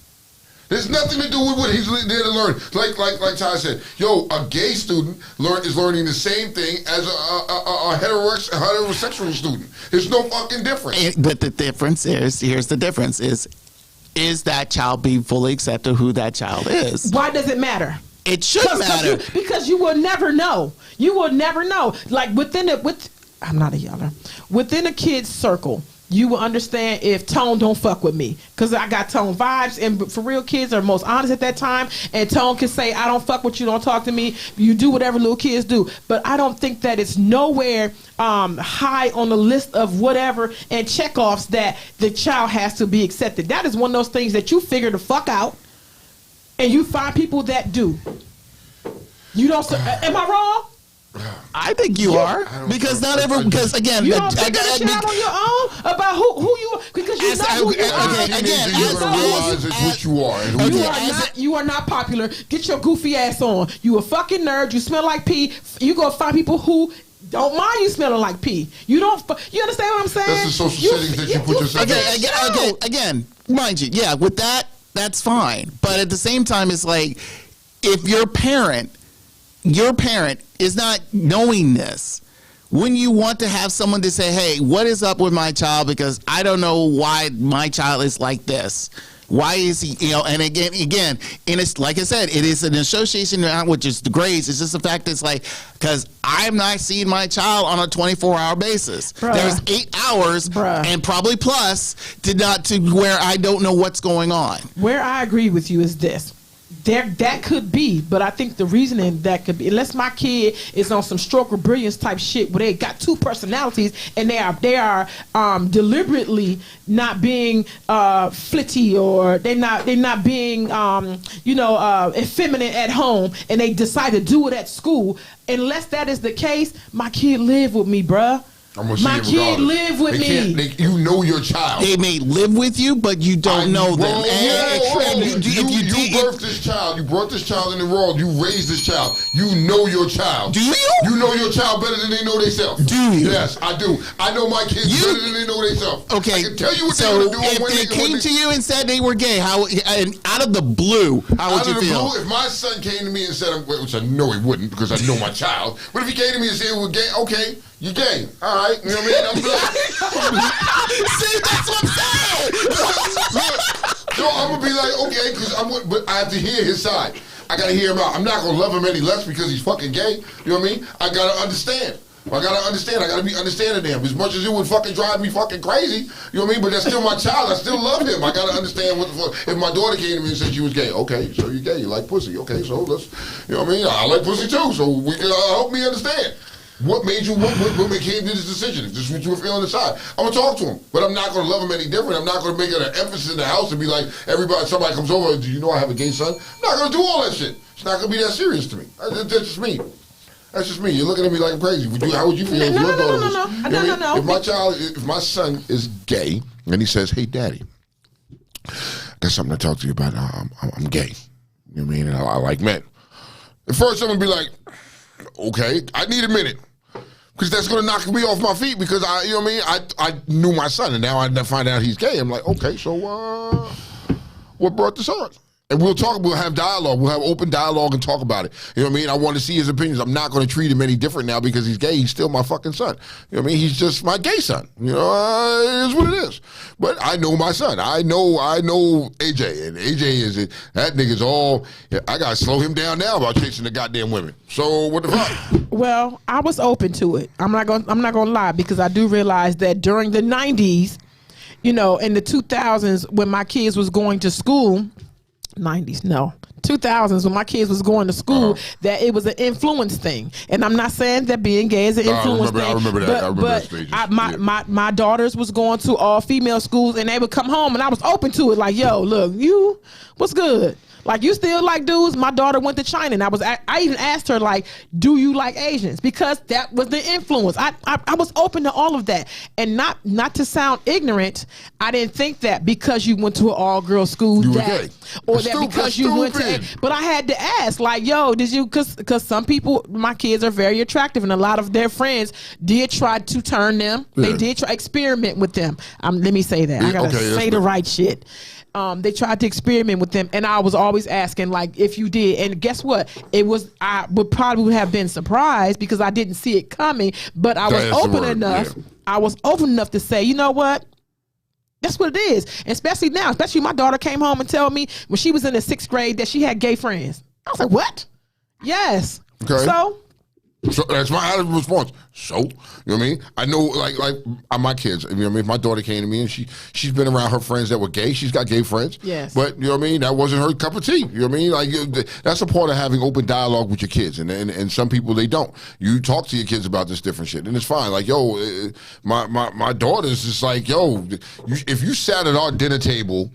There's nothing to do with what he's there to learn. Like Ty said, a gay student is learning the same thing as a heterosexual student. There's no fucking difference. But the difference here's the difference is that child being fully accepted who that child is. Why does it matter? It should matter. Because you will never know. You will never know. Like I'm not a yeller. Within a kid's circle, you will understand if Tone don't fuck with me. Because I got Tone vibes, and for real, kids are most honest at that time, and Tone can say, I don't fuck with you, don't talk to me, you do whatever little kids do. But I don't think that it's nowhere high on the list of whatever and checkoffs that the child has to be accepted. That is one of those things that you figure the fuck out, and you find people that do. You don't, am I wrong? I think you are because not everyone. Because again, You don't figure this shit out on your own about who you are because you're not who you are. Again, you're gonna realize it's what you are. And who You are not popular. Get your goofy ass on. You a fucking nerd. You smell like pee. You go find people who don't mind you smelling like pee. You don't. You understand what I'm saying? That's the social settings that you put yourself in. Again, mind you, yeah, with that, that's fine. But at the same time, it's like if your parent is not knowing this, when you want to have someone to say, hey, what is up with my child? Because I don't know why my child is like this. Why is he, and again, and it's like I said, it is an association not with just the grades. It's just the fact that it's like, because I'm not seeing my child on a 24-hour basis. Bruh. There's 8 hours and probably plus to where I don't know what's going on. Where I agree with you is this. That could be, but I think the reasoning that could be, unless my kid is on some stroke of brilliance type shit where they got two personalities and they are deliberately not being flitty, or they're not being effeminate at home, and they decide to do it at school. Unless that is the case, my kid live with me, bruh. My kid live with me. You know your child. They may live with you, but you don't know them. You birthed this child. You brought this child in the world. You raised this child. You know your child. Do you? You know your child better than they know themselves. Do you? Yes, I do. I know my kids better than they know themselves. Okay. I can tell you what they're going to do. If they came to you and said they were gay, and out of the blue, how would you feel? If my son came to me and said, which I know he wouldn't because I know my child, but if he came to me and said we're gay, okay. You gay, all right? You know what I mean? I'm like, see, that's what I'm saying. So I'm gonna be like, okay, but I have to hear his side. I gotta hear him out. I'm not gonna love him any less because he's fucking gay. You know what I mean? I gotta understand. I gotta be understanding him. As much as it would fucking drive me fucking crazy, you know what I mean? But that's still my child. I still love him. I gotta understand what the fuck. If my daughter came to me and said she was gay, okay, so you're gay, you like pussy. Okay, so let's, you know what I mean? I like pussy too, so we can help me understand. What made you, what came to this decision? If this is what you were feeling inside, I'm gonna talk to him, but I'm not gonna love him any different. I'm not gonna make it an emphasis in the house and be like, somebody comes over, do you know I have a gay son? I'm not gonna do all that shit. It's not gonna be that serious to me. That's just me. That's just me. You're looking at me like I'm crazy. How would you feel if your daughter was? No. If my son is gay and he says, hey, daddy, got something to talk to you about. I'm gay. You know what I mean? And I like men. At first, I'm gonna be like, okay, I need a minute. Because that's going to knock me off my feet because I knew my son and now I find out he's gay. I'm like, okay, so what brought this on? And we'll have dialogue. We'll have open dialogue and talk about it. You know what I mean? I want to see his opinions. I'm not going to treat him any different now because he's gay. He's still my fucking son. You know what I mean? He's just my gay son. You know, it is what it is. But I know my son. I know AJ. And AJ that nigga's all, I got to slow him down now about chasing the goddamn women. So what the fuck? Well, I was open to it. I'm not gonna lie because I do realize that during the 90s, in the 2000s when my kids was going to school, 2000s when my kids was going to school, that it was an influence thing. And I'm not saying that being gay is an influence thing. I remember that. But my daughters was going to all female schools and they would come home and I was open to it. Like, yo, look, you, what's good? Like, you still like dudes? My daughter went to China, and I even asked her, like, do you like Asians? Because that was the influence. I was open to all of that. And not to sound ignorant, I didn't think that because you went to an all-girl school, you that, or that because you went to, but I had to ask, like, yo, did you, because some people, my kids are very attractive, and a lot of their friends did try to turn them. Yeah. They did try experiment with them. Let me say that. I got to say the right shit. They tried to experiment with them, and I was always asking, like, if you did. And guess what? I would probably have been surprised because I didn't see it coming, but I was open enough. Yeah. I was open enough to say, you know what? That's what it is. And especially now, especially my daughter came home and told me when she was in the 6th grade that she had gay friends. I was like, what? Yes. Okay. So that's my response. So, you know what I mean? I know, like my kids, you know what I mean? If my daughter came to me and she's been around her friends that were gay. She's got gay friends. Yes. But, you know what I mean? That wasn't her cup of tea. You know what I mean? Like, that's a part of having open dialogue with your kids. And some people, they don't. You talk to your kids about this different shit, and it's fine. Like, yo, my daughter's just like, yo, if you sat at our dinner table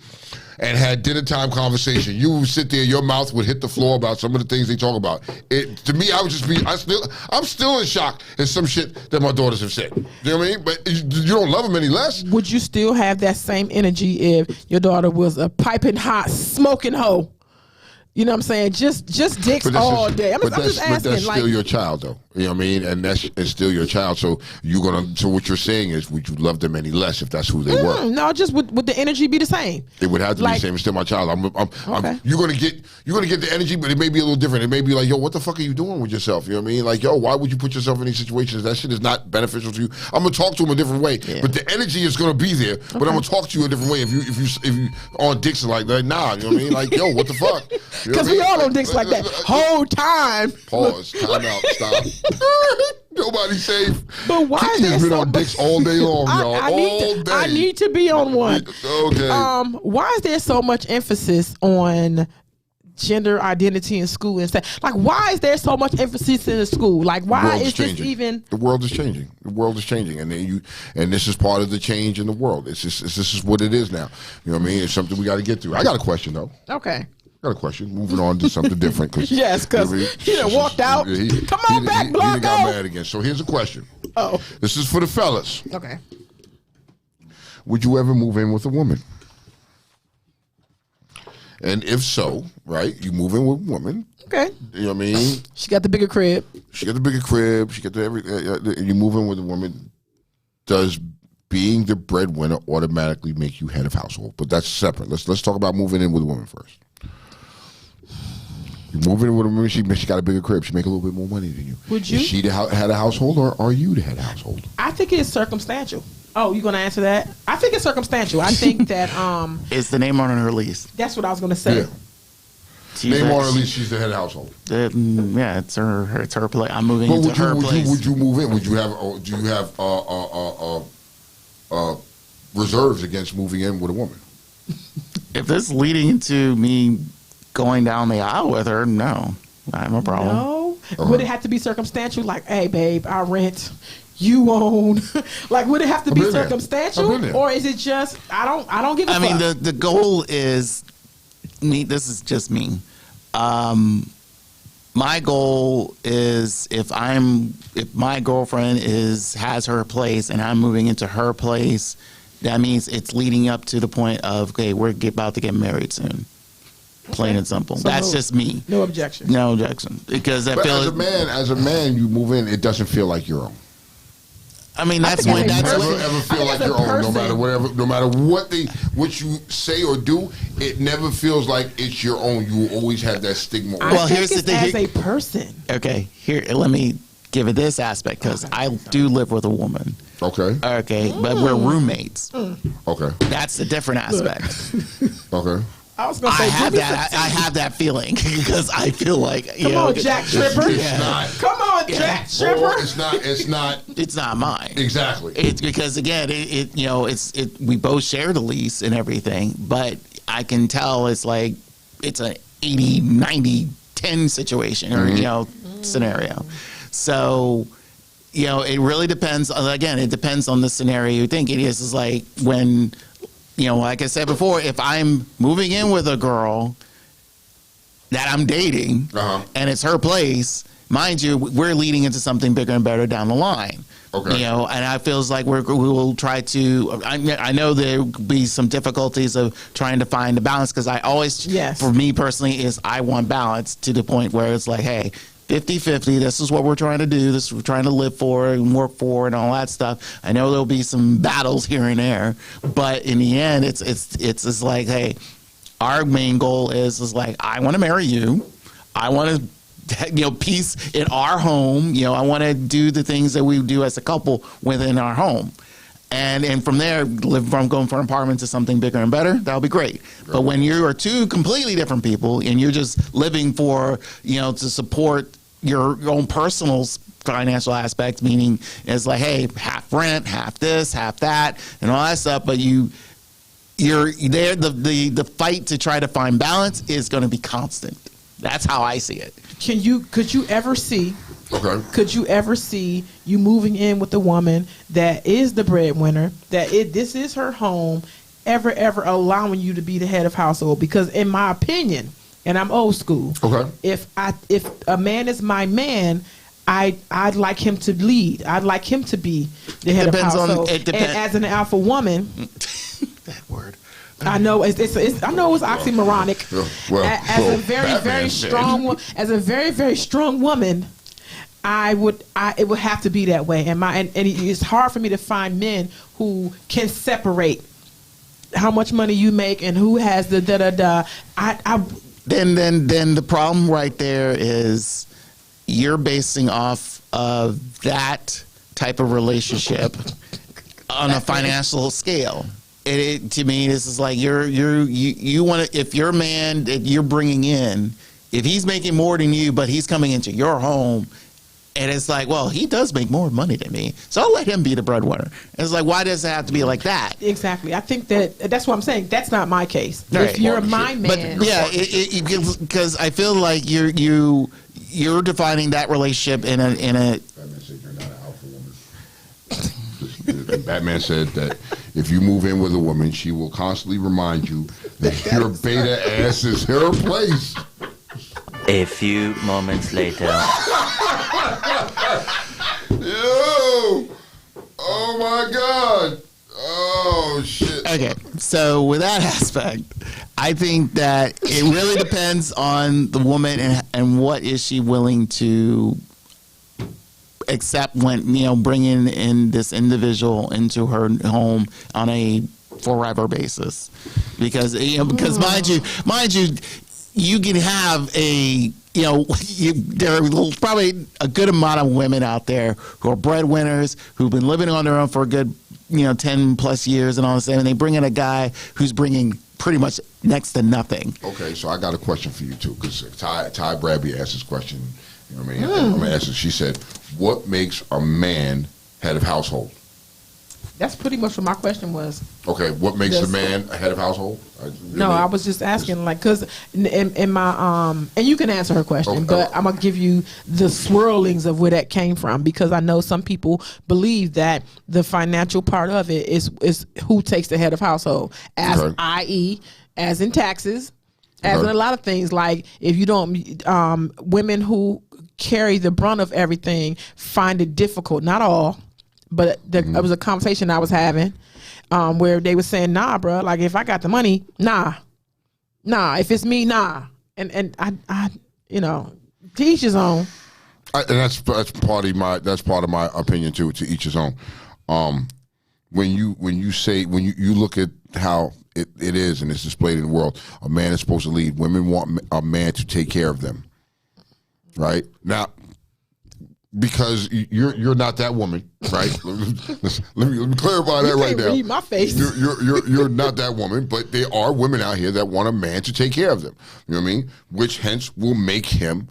and had dinner time conversation, you would sit there, your mouth would hit the floor about some of the things they talk about. To me, I would just be, I'm still in shock at some shit that my daughters have said. You know what I mean? But you don't love them any less. Would you still have that same energy if your daughter was a piping hot, smoking hoe? You know what I'm saying? Just dicks all day. I'm just asking. But that's still your child, though. You know what I mean? And it's still your child. So so what you're saying is, would you love them any less if that's who they were? No, just would the energy be the same? It would have to be the same. It's still my child. You're gonna get the energy, but it may be a little different. It may be like, yo, what the fuck are you doing with yourself? You know what I mean? Like, yo, why would you put yourself in these situations? That shit is not beneficial to you. I'm gonna talk to him a different way, but the energy is gonna be there. But I'm gonna talk to you a different way. If you on dicks like nah, you know what I mean? Like, yo, what the fuck? Because we all on dicks like that whole time. Pause. Time out. Stop. Nobody's safe. But why is He's there been so on dicks all day long, y'all. All day. I need to be on one. Okay. Why is there so much emphasis on gender identity in school and stuff? Like, why is there so much emphasis in the school? Like, why is this even? The world is changing. The world is changing, and this is part of the change in the world. This is what it is now. You know what I mean? It's something we got to get through. I got a question though. Okay. Got a question. Moving on to something different. Yes, because he done walked out. Come on back, Blanco. He got mad again. So here's a question. Oh. This is for the fellas. Okay. Would you ever move in with a woman? And if so, right, you move in with a woman. Okay. You know what I mean? She got the bigger crib. She got the you move in with a woman. Does being the breadwinner automatically make you head of household? But that's separate. Let's talk about moving in with a woman first. You move in with a woman, she got a bigger crib. She make a little bit more money than you. Would you? Is she the head of household, or are you the head of household? I think it's circumstantial. Oh, you gonna answer that? I think it's circumstantial. I think that it's the name on her lease. That's what I was gonna say. Yeah. Name on her lease. She's the head of household. Yeah, it's her place. I'm moving into her place. Would you move in? Do you have reserves against moving in with a woman? If this is leading into me going down the aisle with her, no, I have no problem. No, would it have to be circumstantial? Like, hey, babe, I rent, you own. Like, would it have to be circumstantial, or is it just I don't give a fuck? I mean, the goal is me. This is just me. My goal is if my girlfriend has her place and I'm moving into her place, that means it's leading up to the point of, okay, we're about to get married soon. Plain and simple. So that's just me. No objection. No objection. Because I feel as a man, you move in, it doesn't feel like your own. I mean, that's when ever feel like your own, no matter what you say or do, it never feels like it's your own. You always have that stigma. Well, here's the thing. As a person. Okay, here, let me give it this aspect, because I do live with a woman. Okay. But we're roommates. Okay. That's a different aspect. Okay. I was gonna say, I have that feeling because I feel like Come on, Jack Tripper. Come on, Jack Tripper. It's not mine. Exactly. It's because again, we both share the lease and everything, but I can tell it's like it's an 80, 90, 10 situation or scenario. So it really depends. Again, it depends on the scenario you think it is. It's like when. Like I said before, if I'm moving in with a girl that I'm dating and it's her place, mind you, we're leading into something bigger and better down the line. Okay. And I feels like we will try to. I know there will be some difficulties of trying to find the balance, because I always, for me personally, I want balance to the point where it's like, hey, 50-50, this is what we're trying to do, this is what we're trying to live for and work for and all that stuff. I know there'll be some battles here and there, but in the end, it's just like, hey, our main goal is like, I want to marry you. I want to, peace in our home. I want to do the things that we do as a couple within our home. And from there, going from an apartment to something bigger and better, that'll be great. But when you are two completely different people and you're just living for, to support your own personal financial aspect, meaning it's like, hey, half rent, half this, half that, and all that stuff, but you're there, the fight to try to find balance is going to be constant. That's how I see it. Could you ever see you moving in with a woman that is the breadwinner, this is her home, ever allowing you to be the head of household, because in my opinion, and I'm old school. Okay. If a man is my man, I'd like him to lead. I'd like him to be the head of household. And as an alpha woman, that word. I know it's I know it's oxymoronic. As a very strong woman, it would have to be that way. And it's hard for me to find men who can separate how much money you make and who has the da da da. Then the problem right there is you're basing off of that type of relationship on a financial scale. To me, this is like you want to, if your man that you're bringing in, if he's making more than you, but he's coming into your home, and it's like, well, he does make more money than me, so I'll let him be the breadwinner. And it's like, why does it have to be like that? Exactly. I think that's what I'm saying. That's not my case. Right. If you're my man, but yeah, because I feel like you're defining that relationship in a. Batman said you're not an alpha woman. Batman said that if you move in with a woman, she will constantly remind you that your beta ass is her place. A few moments later. Yo! Oh my God! Oh shit! Okay, so with that aspect, I think that it really depends on the woman and what is she willing to accept when, bringing in this individual into her home on a forever basis, because mind you, you can have there are probably a good amount of women out there who are breadwinners who've been living on their own for a good 10 plus years and all this, and they bring in a guy who's bringing pretty much next to nothing. Okay, so I got a question for you too, because Ty Bradby asked this question. You know what I mean? I'm gonna ask her. She said, "What makes a man head of household?" That's pretty much what my question was. Okay, what makes a man a head of household? I was just asking, like, because in my and you can answer her question, but I'm gonna give you the swirlings of where that came from, because I know some people believe that the financial part of it is who takes the head of household, i.e., as in taxes, as in a lot of things. Like, if you don't, women who carry the brunt of everything find it difficult. Not all. But it was a conversation I was having where they were saying, nah, bro, like, if I got the money, nah, if it's me, nah. And I to each his own. And that's part of my opinion too. To each his own. When you look at how it is and it's displayed in the world, a man is supposed to lead. Women want a man to take care of them. Right now. Because you're not that woman, right? let me clarify that right now. Read my face. You're not that woman, but there are women out here that want a man to take care of them. You know what I mean? Which hence will make him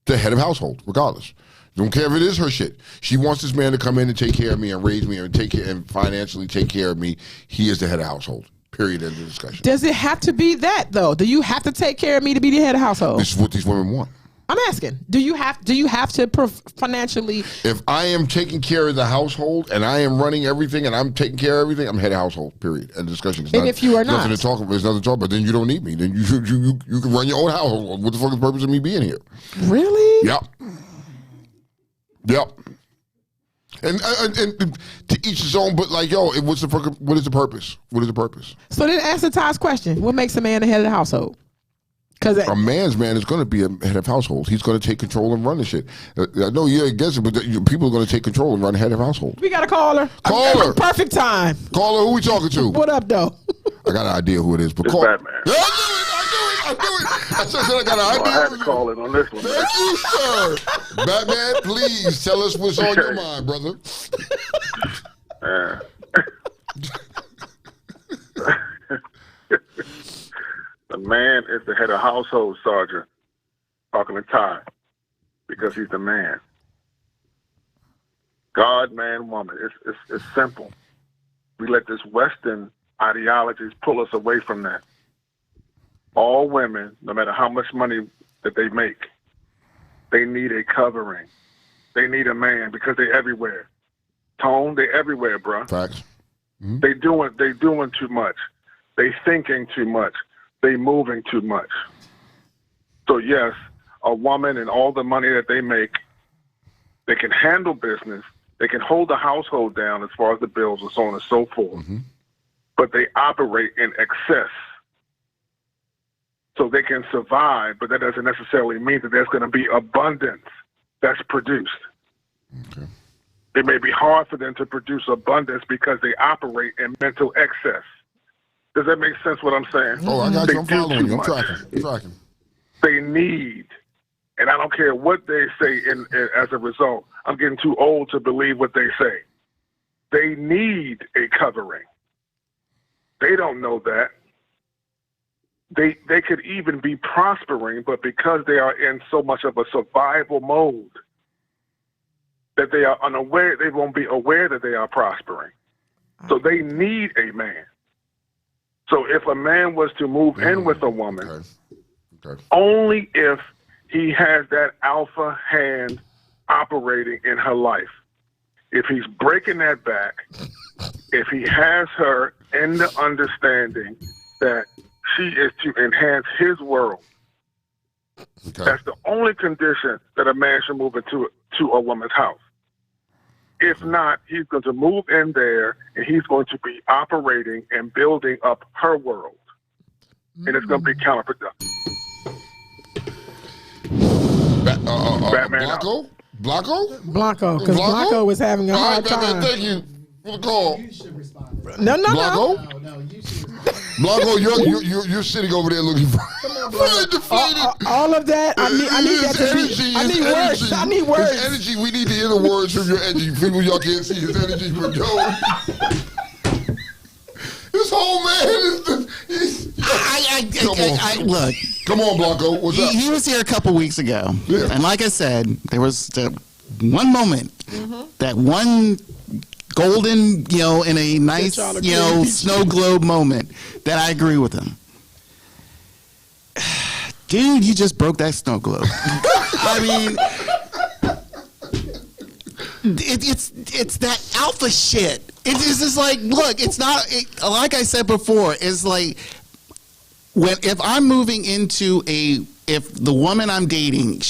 the head of household, regardless. Don't care if it is her shit. She wants this man to come in and take care of me and raise me and take care and financially take care of me. He is the head of household. Period. End of discussion. Does it have to be that though? Do you have to take care of me to be the head of household? This is what these women want. I'm asking, do you have to financially? If I am taking care of the household and I am running everything and I'm taking care of everything, I'm head of household. Period. And discussion. And if you are not, nothing to talk about. There's nothing to talk about. Then you don't need me. Then you can run your own household. What the fuck is the purpose of me being here? Really? Yep. And to each his own. But like, what is the purpose? What is the purpose? So then answer Ty's question: what makes a man the head of the household? Because a man's man is going to be a head of household. He's going to take control and run the shit. I know you're against it, but people are going to take control and run head of household. We got a caller. Call her. Perfect time. Call her. Who we talking to? What up, though? I got an idea who it is, but It's call. Batman. I knew it. I said I got an idea. I had to call it on this one. Thank you, sir. Batman, please tell us what's on your mind, brother. The man is the head of household, Sergeant. Talking to Ty, because he's the man. God, man, woman. It's simple. We let this Western ideologies pull us away from that. All women, no matter how much money that they make, they need a covering. They need a man because they're everywhere. Tone, they're everywhere, bruh. Facts. They doing too much. They thinking too much. They moving too much. So yes, a woman and all the money that they make, they can handle business. They can hold the household down as far as the bills and so on and so forth. But they operate in excess. So they can survive, but that doesn't necessarily mean that there's going to be abundance that's produced. Okay. It may be hard for them to produce abundance because they operate in mental excess. Does that make sense what I'm saying? Oh, I got They you. I'm do following too you. I'm much. tracking. They need, and I don't care what they say as a result. I'm getting too old to believe what they say. They need a covering. They don't know that. They could even be prospering, but because they are in so much of a survival mode, that they are unaware, they won't be aware that they are prospering. So they need a man. So if a man was to move in with a woman, only if he has that alpha hand operating in her life. If he's breaking that back, if he has her in the understanding that she is to enhance his world, that's the only condition that a man should move into a woman's house. If not, he's going to move in there and he's going to be operating and building up her world. And it's going to be counterproductive. Batman Blanco? Blanco, because Blanco was having a hard time. Thank you for the call. No. Blanco, you're sitting over there looking for all of that. I need that to be. I need words. I need words. His energy. We need to hear the words from your energy. People, y'all can't see his energy, but yo, this whole man is. Look. Come on, Blanco. What's up? He was here a couple weeks ago, and like I said, there was one moment, that one golden, in a nice, snow globe moment that I agree with him. Dude, you just broke that snow globe. I mean, it's that alpha shit. It's just like, look, it's not like I said before. It's like if I'm moving into if the woman I'm dating,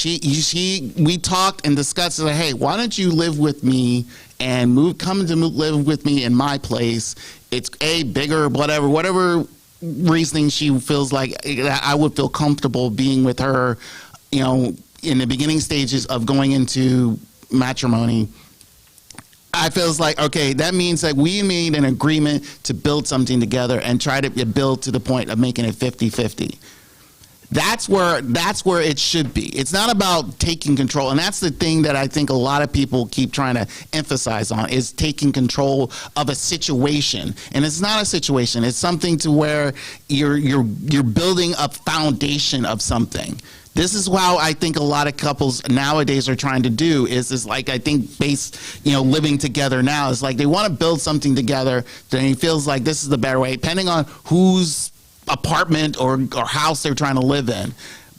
we talked and discussed, like, hey, why don't you live with me and live with me in my place? It's bigger, whatever reasoning she feels like I would feel comfortable being with her, in the beginning stages of going into matrimony. I feels like, okay, that means that we made an agreement to build something together and try to build to the point of making it 50-50. That's where it should be. It's not about taking control. And that's the thing that I think a lot of people keep trying to emphasize on, is taking control of a situation. And it's not a situation. It's something to where you're building a foundation of something. This is how I think a lot of couples nowadays are trying to do is like, I think living together now is like they want to build something together. Then he feels like this is the better way, depending on whose apartment or house they're trying to live in.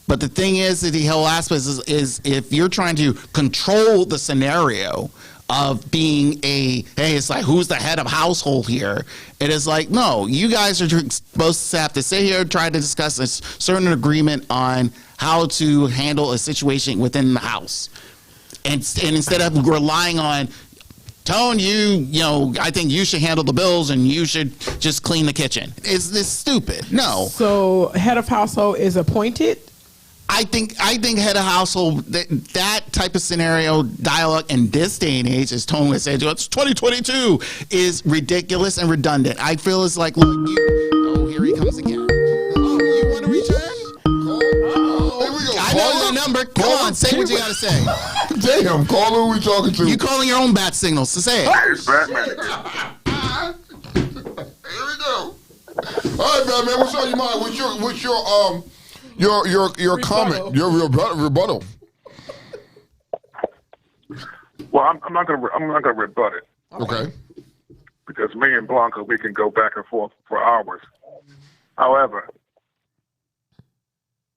But the thing is that the whole aspect is if you're trying to control the scenario of being it's like, who's the head of household here? It is like, no, you guys are supposed to have to sit here, try to discuss a certain agreement on how to handle a situation within the house. And instead of relying on, Tone, I think you should handle the bills and you should just clean the kitchen. Is this stupid? No. So head of household is appointed? I think head of household, that type of scenario dialogue in this day and age, as Tone has said, it's 2022, is ridiculous and redundant. I feel it's like, look, here he comes again. Oh, you want to return? Here we go. I know your number. Come on, say what you got to say. Damn, caller, who we talking to? You calling your own bat signals, so say it. It's Batman again. Here we go. All right, Batman, what's on your mind? What's your comment, your rebuttal? Well, I'm not gonna rebut it. Okay. Because me and Blanca, we can go back and forth for hours. However,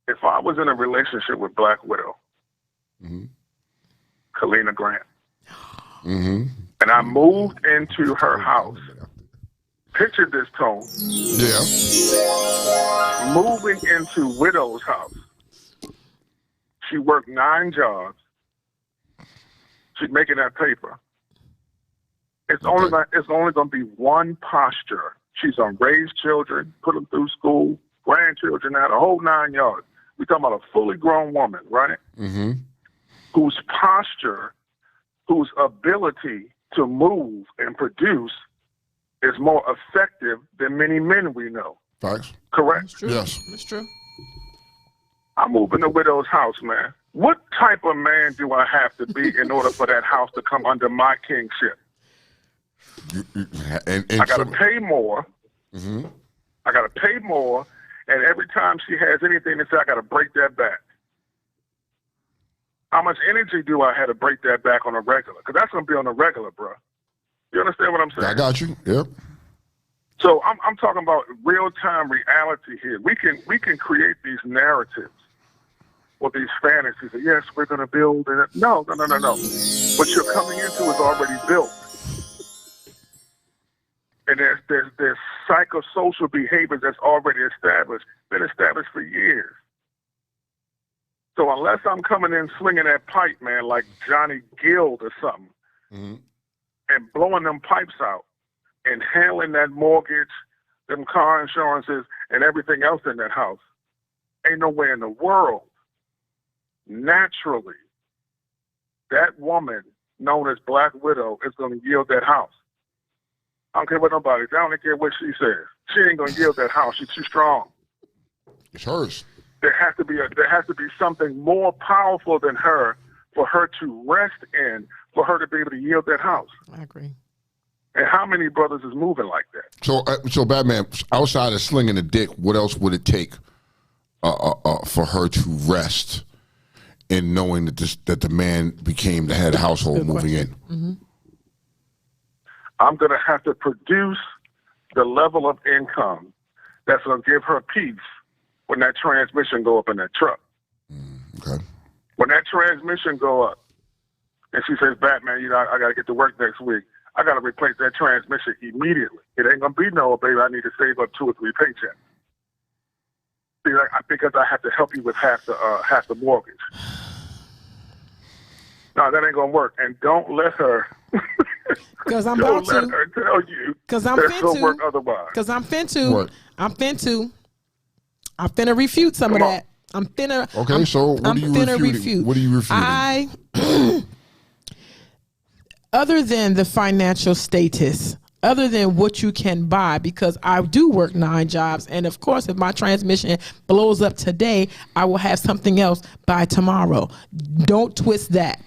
if I was in a relationship with Black Widow, Kalina Grant, and I moved into her house Picture this, Tone. Yeah. Moving into widow's house. She worked 9 jobs. She's making that paper. It's only going to be one posture. She's gonna raise children, put them through school, grandchildren, now the whole 9 yards. We're talking about a fully grown woman, right? Mm-hmm. Whose posture, whose ability to move and produce is more effective than many men we know. Facts. Correct? That's true. Yes. That's true. I move in the widow's house, man. What type of man do I have to be in order for that house to come under my kingship? And I got to pay more. Mm-hmm. I got to pay more, and every time she has anything to say, I got to break that back. How much energy do I have to break that back on a regular? Because that's going to be on a regular, bro. You understand what I'm saying? I got you. Yep. So I'm talking about real-time reality here. We can create these narratives or these fantasies that, yes, we're going to build. And no. What you're coming into is already built. And there's psychosocial behaviors that's already established, been established for years. So unless I'm coming in swinging that pipe, man, like Johnny Gill or something, Mm-hmm. and blowing them pipes out and handling that mortgage, them car insurances, and everything else in that house, ain't no way in the world, naturally, that woman known as Black Widow is going to yield that house. I don't care what nobody. I don't care what she says. She ain't gonna yield that house. She's too strong. It's hers. There has to be something more powerful than her for her to rest in, for her to be able to yield that house. I agree. And how many brothers is moving like that? So Batman, outside of slinging a dick, what else would it take for her to rest in knowing that the man became the head of the household moving in? Mm-hmm. I'm going to have to produce the level of income that's going to give her peace when that transmission go up in that truck. Okay. When that transmission go up, and she says, Batman, I got to get to work next week. I got to replace that transmission immediately. It ain't going to be no, baby, I need to save up 2 or 3 paychecks. Because I have to help you with half the mortgage. No, that ain't going to work. And don't let her... Because I'm about to. Don't let her tell you Because I'm that it'll finna. work otherwise. Because I'm finna. What? I'm finna refute some Come of on. that. I'm finna. Okay, so what are you finna refuting? refute. What are you refuting? Other than the financial status, other than what you can buy, because I do work 9 jobs, and of course, if my transmission blows up today, I will have something else by tomorrow. Don't twist that.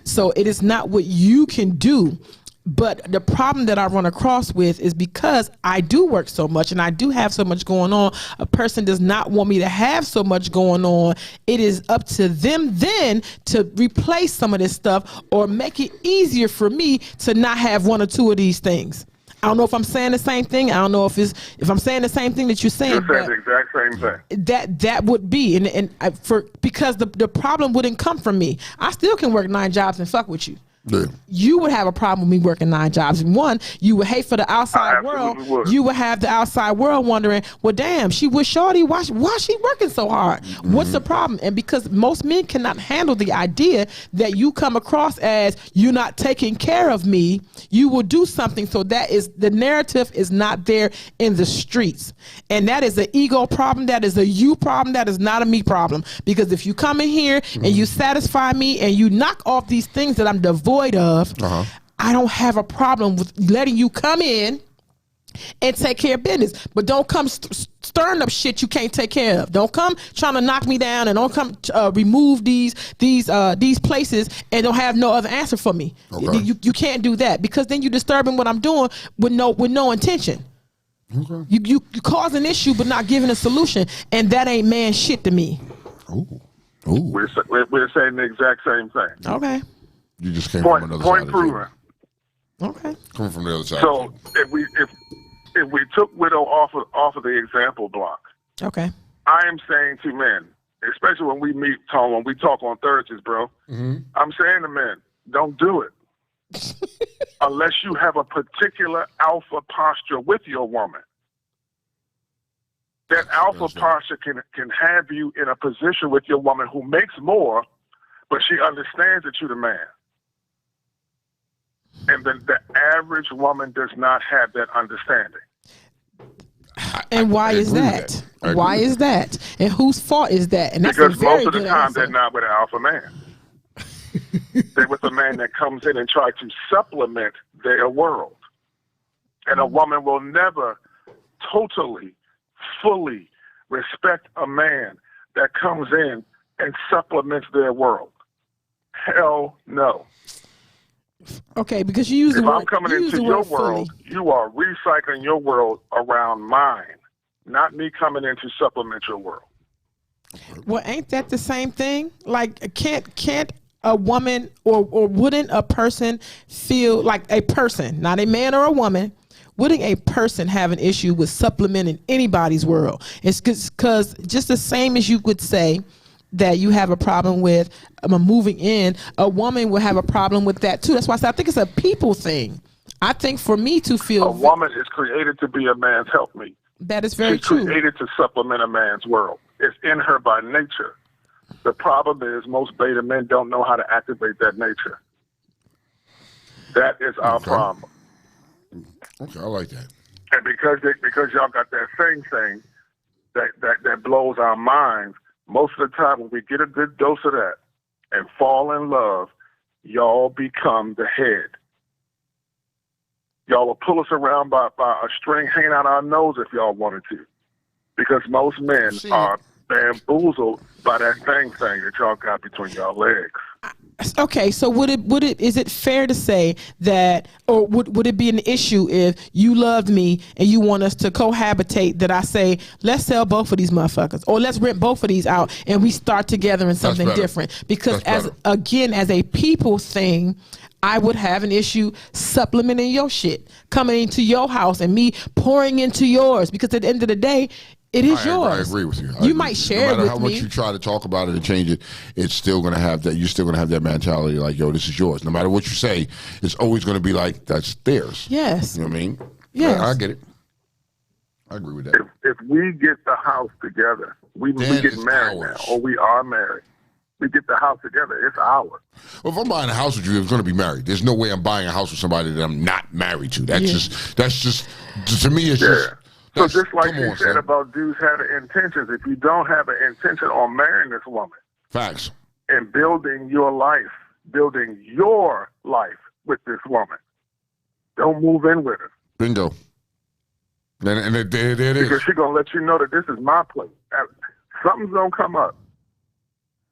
So it is not what you can do. But the problem that I run across with is because I do work so much and I do have so much going on, a person does not want me to have so much going on. It is up to them then to replace some of this stuff or make it easier for me to not have 1 or 2 of these things. I don't know if I'm saying the same thing. I don't know if I'm saying the same thing that you're saying. You're saying the exact same thing. That would be because the problem wouldn't come from me. I still can work 9 jobs and fuck with you. Yeah. You would have a problem with me working 9 jobs. And one, you would hate for the outside world. Would. You would have the outside world wondering, well, damn, she was shorty. Why she working so hard? Mm-hmm. What's the problem? And because most men cannot handle the idea that you come across as you're not taking care of me, you will do something. So that is the narrative is not there in the streets. And that is an ego problem. That is a you problem. That is not a me problem. Because if you come in here and you satisfy me and you knock off these things that I'm devoid of, I don't have a problem with letting you come in and take care of business. But don't come stirring up shit you can't take care of. Don't come trying to knock me down, and don't come remove these places and don't have no other answer for me. Okay. You can't do that, because then you're disturbing what I'm doing with no intention. Okay. You cause an issue but not giving a solution, and that ain't man shit to me. Ooh. We're saying the exact same thing. Okay. You just came from another side Point of the proven. table. Okay. Coming from the other side. So if we took widow off of the example block, Okay. I am saying to men, especially when we meet, Tom, when we talk on Thursdays, bro, I'm saying to men, don't do it. unless you have a particular alpha posture with your woman. That alpha posture can have you in a position with your woman who makes more, but she understands that you're the man. And the average woman does not have that understanding. And why is that? Why is that? And whose fault is that? And that's because a very most of the good time answer. they're not with an alpha man. They're with a man that comes in and tries to supplement their world. And a woman will never totally, fully respect a man that comes in and supplements their world. Hell no. Okay, because you use the If word. I'm coming you use into the your word fully. world, you are recycling your world around mine, not me coming in to supplement your world. Well, ain't that the same thing? Like, can't a woman or wouldn't a person feel like a person, not a man or a woman? Wouldn't a person have an issue with supplementing anybody's world? It's because just the same as you would say that you have a problem with moving in, a woman will have a problem with that too. That's why I said I think it's a people thing. I think for me to feel A woman is created to be a man's helpmeet. that is very She's true. created to supplement a man's world. It's in her by nature. The problem is most beta men don't know how to activate that nature. That is our problem. Okay, I like that. And because y'all got that same thing that blows our minds, most of the time when we get a good dose of that and fall in love, y'all become the head. Y'all will pull us around by a string hanging out our nose if y'all wanted to. Because most men are bamboozled by that thing that y'all got between y'all legs. Okay, so is it fair to say that, or would it be an issue if you loved me and you want us to cohabitate, that I say, let's sell both of these motherfuckers, or let's rent both of these out and we start together in something different? Because as a people thing, I would have an issue supplementing your shit, coming into your house and me pouring into yours, because at the end of the day, it is yours. I agree with you. You might share it with me. No matter how much you try to talk about it and change it, it's still going to have that. You're still going to have that mentality like, yo, this is yours. No matter what you say, it's always going to be like, that's theirs. Yes. You know what I mean? Yes. Yeah, I get it. I agree with that. If we get the house together, we get married now, or we are married. We get the house together, it's ours. Well, if I'm buying a house with you, it's going to be married. There's no way I'm buying a house with somebody that I'm not married to. That's just to me, it's just. So just like you said about dudes having intentions, if you don't have an intention on marrying this woman, facts, and building your life with this woman, don't move in with her. Bingo. And there it is. Because she's going to let you know that this is my place. Something's going to come up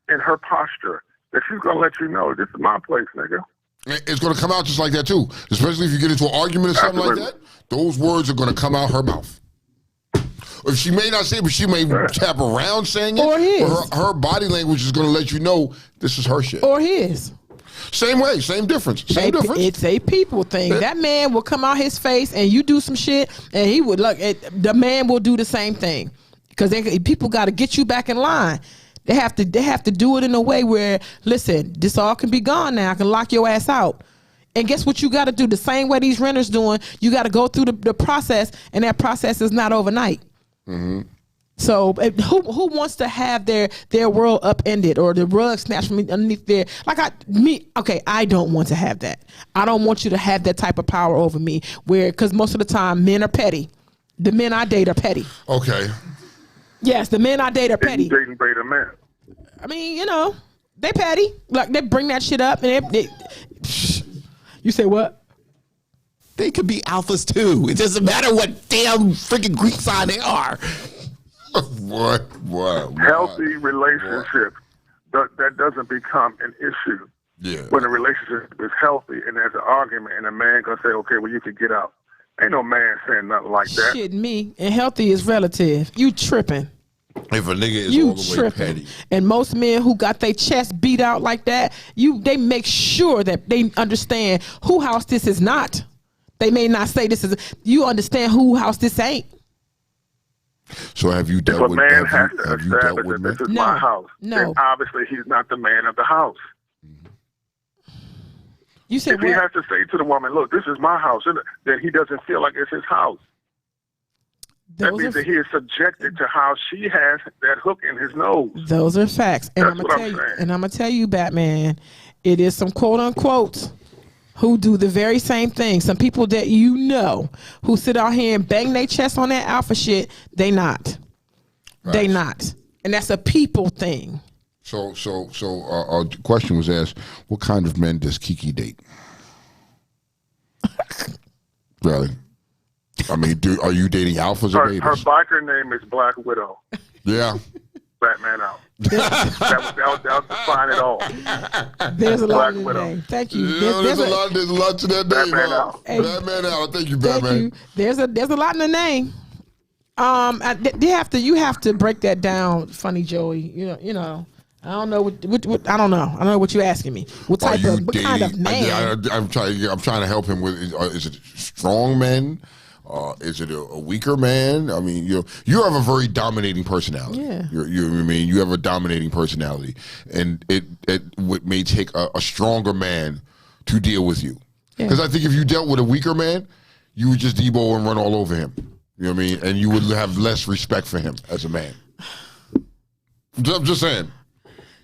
in her posture that she's going to let you know, this is my place, nigga. It's going to come out just like that, too. Especially if you get into an argument or something like that. Those words are going to come out her mouth. Or she may not say it, but she may tap around saying it. Or his. Or her body language is going to let you know this is her shit. Or his. Same way, same difference. Same difference. It's a people thing. That man will come out his face and you do some shit, and he would look. The man will do the same thing, because people got to get you back in line. They have to do it in a way where, listen, this all can be gone now. I can lock your ass out. And guess what you got to do? The same way these renters doing, you got to go through the process, and that process is not overnight. Mm-hmm. So who wants to have their world upended or the rug snatched from underneath their, I don't want to have that. I don't want you to have that type of power over me, because most of the time men are petty. The men I date are petty. Okay. Yes, the men I date are petty. Dating beta men. I mean, they petty. Like, they bring that shit up, and they you say what? They could be alphas too. It doesn't matter what damn freaking Greek sign they are. What? Healthy relationship, that doesn't become an issue. Yeah. When a relationship is healthy and there's an argument and a man gonna say, okay, well, you can get out. Ain't no man saying nothing like that. Shit, me. And healthy is relative. You tripping. If a nigga is all the way petty. And most men who got their chest beat out like that, they make sure that they understand who house this is not. They may not say this is. You understand who house this ain't. So have you dealt with? If a man has to establish that this is my house, no, then obviously he's not the man of the house. You said if he what? has to say to the woman, look, this is my house, then he doesn't feel like it's his house. That means that he is subjected to how she has that hook in his nose. Those are facts. And That's what I'm saying. And I'm gonna tell you, Batman, it is some quote unquote who do the very same thing. Some people that you know who sit out here and bang their chest on that alpha shit, they not. Right. They not. And that's a people thing. So, our question was asked: what kind of men does Kiki date? Really? I mean, are you dating alphas or betas? Her biker name is Black Widow. Yeah. Batman out. that would define it all. There's a lot in the Widow. name. Thank you. Yeah, there's a lot to that name. Batman out. Hey, Batman out. Thank you, Thank Batman. you. There's a lot in the name. You have to break that down, Funny Joey. You know. I don't know what I don't know. I don't know what you're asking me. What kind of man? I'm trying to help him with. Is it strong men? Is it a weaker man? I mean, you have a very dominating personality. Yeah. You have a dominating personality, and it may take a stronger man to deal with you. Because I think if you dealt with a weaker man, you would just debo and run all over him. You know what I mean? And you would have less respect for him as a man. I'm just saying.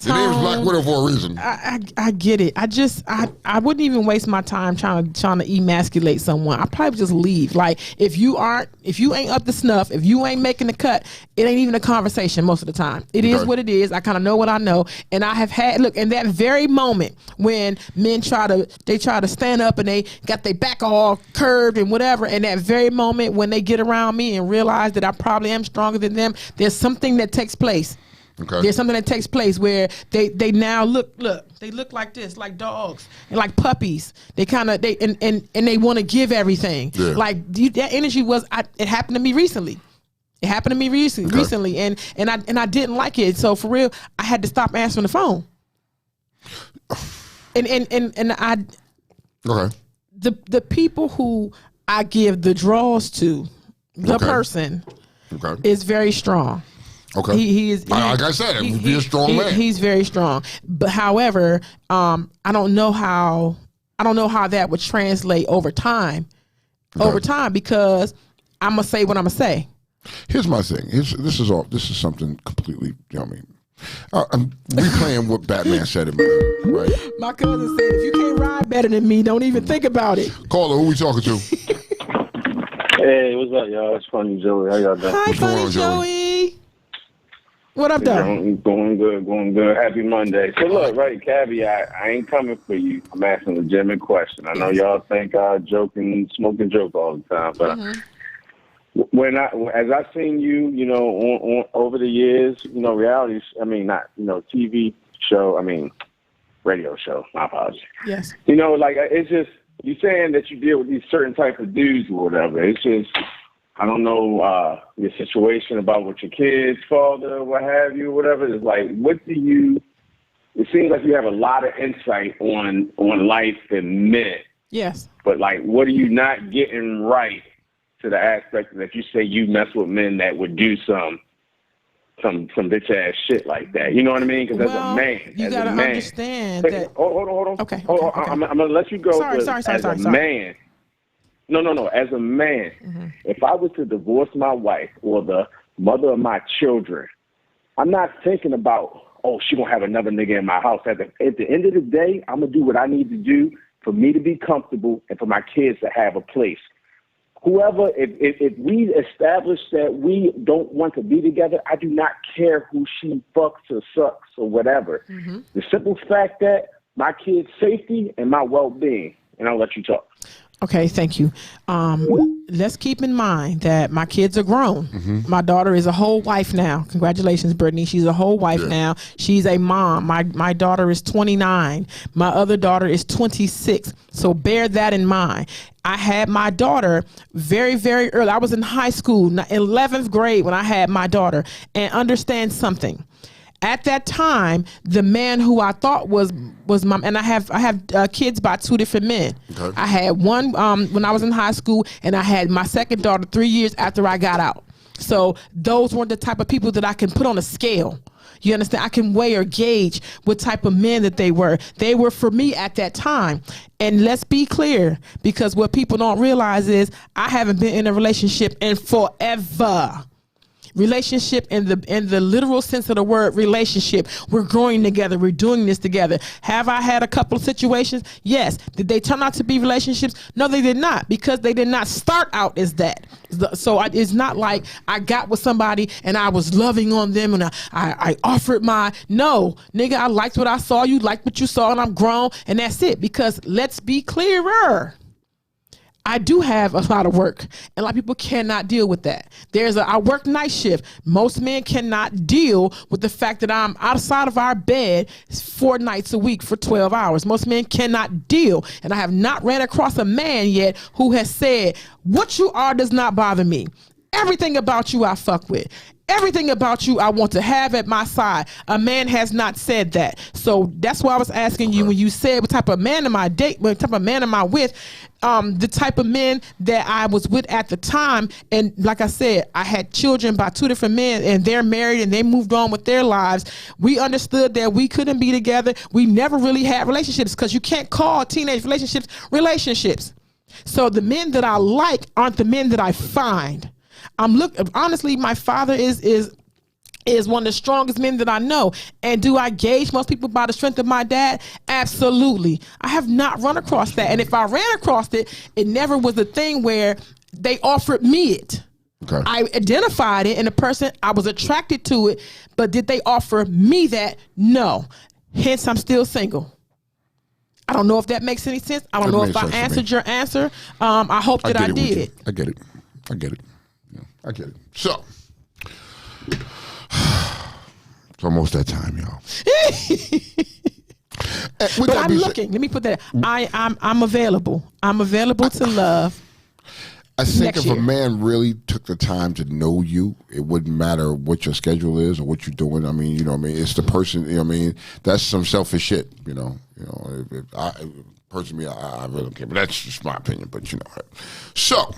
The name is Black Widow for a reason. I get it. I wouldn't even waste my time trying to emasculate someone. I'd probably just leave. Like if you ain't up to snuff, if you ain't making the cut, it ain't even a conversation most of the time. It is what it is. I kind of know what I know, and I have had in that very moment when men try to stand up and they got their back all curved and whatever, and that very moment when they get around me and realize that I probably am stronger than them, there's something that takes place. Okay. There's something that takes place where they now look they look like this, like dogs and like puppies. They kind of and they want to give everything. Yeah. Like that energy it happened to me recently. It happened to me recently, and I didn't like it. So for real, I had to stop answering the phone. And I okay. The people who I give the draws to, the person is very strong. Okay. He is like I said, he would be a strong man. He's very strong. But however, I don't know how that would translate over time. Okay. Over time, because I'm gonna say what I'm gonna say. Here's my thing. This is something completely. You know what I mean? I'm replaying what Batman said to me. Right. My cousin said, "If you can't ride better than me, don't even think about it." Caller, who we talking to? Hey, what's up, y'all? It's Funny Joey. How y'all doing? Hi, What's going Funny on, Joey? Joey. What up, though? Going good. Happy Monday. So look, right, caveat, I ain't coming for you. I'm asking a legitimate question. I know y'all think I joke and smoke and joke all the time, but as I've seen you, on over the years, realities, TV show, radio show, my apologies. Yes. It's just, you saying that you deal with these certain type of dudes or whatever. It's just, I don't know your situation about with your kids, father, what have you, whatever. It's like, it seems like you have a lot of insight on life and men. Yes. But what are you not getting right to the aspect that you say you mess with men that would do some bitch ass shit like that? You know what I mean? Because as a man, you gotta understand that. Hold on. Okay. I'm gonna let you go. Sorry. Man. No. As a man, if I was to divorce my wife or the mother of my children, I'm not thinking about, she gonna have another nigga in my house. At the end of the day, I'm gonna do what I need to do for me to be comfortable and for my kids to have a place. Whoever, if we establish that we don't want to be together, I do not care who she fucks or sucks or whatever. The simple fact that my kids' safety and my well-being, and I'll let you talk. Okay, thank you. Let's keep in mind that my kids are grown. My daughter is a whole wife now. Congratulations, Brittany. She's a whole wife now. She's a mom. My daughter is 29. My other daughter is 26. So bear that in mind. I had my daughter very, very early. I was in high school, 11th grade when I had my daughter. And understand something. At that time, the man who I thought was my, and I have kids by two different men. Okay. I had one when I was in high school, and I had my second daughter 3 years after I got out. So those weren't the type of people that I can put on a scale. You understand? I can weigh or gauge what type of men that they were. They were for me at that time. And let's be clear, because what people don't realize is I haven't been in a relationship in forever. Relationship in the literal sense of the word relationship. We're growing together. We're doing this together. Have I had a couple of situations? Yes. Did they turn out to be relationships? No, they did not, because they did not start out as that. So it's not like I got with somebody and I was loving on them and I offered no, nigga, I liked what I saw. You liked what you saw, and I'm grown, and that's it. Because let's be clearer. I do have a lot of work, and a lot of people cannot deal with that. I work night shift. Most men cannot deal with the fact that I'm outside of our bed 4 nights a week for 12 hours. Most men cannot deal, and I have not ran across a man yet who has said, what you are does not bother me. Everything about you I fuck with. Everything about you I want to have at my side. A man has not said that. So that's why I was asking you when you said what type of man am I what type of man am I with? The type of men that I was with at the time. And like I said, I had children by 2 different men, and they're married and they moved on with their lives. We understood that we couldn't be together. We never really had relationships, because you can't call teenage relationships. So the men that I like aren't the men that I find. Honestly, my father is one of the strongest men that I know. And do I gauge most people by the strength of my dad? Absolutely. I have not run across that. And if I ran across it, it never was a thing where they offered me it. Okay. I identified it in a person. I was attracted to it. But did they offer me that? No. Hence, I'm still single. I don't know if that makes any sense. I don't know if I answered your answer. I hope that I did. I get it. I get it. So, it's almost that time, y'all. But I'm looking. Let me put that. I'm available. I'm available to love. I think if a man really took the time to know you, it wouldn't matter what your schedule is or what you're doing. I mean, you know what I mean? It's the person, you know what I mean? That's some selfish shit, you know. Personally, I really don't care, but that's just my opinion, but you know. So,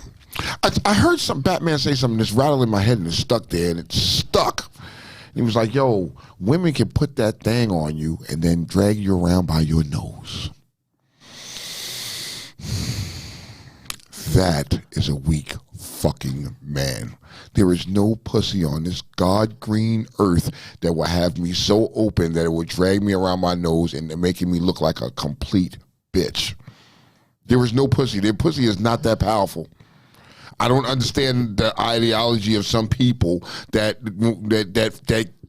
I heard some Batman say something that's rattling in my head, and it's stuck there, and it's stuck. And he was like, yo, women can put that thing on you and then drag you around by your nose. That is a weak fucking man. There is no pussy on this god green earth that will have me so open that it will drag me around my nose and making me look like a complete bitch. There is no pussy. Their pussy is not that powerful. I don't understand the ideology of some people that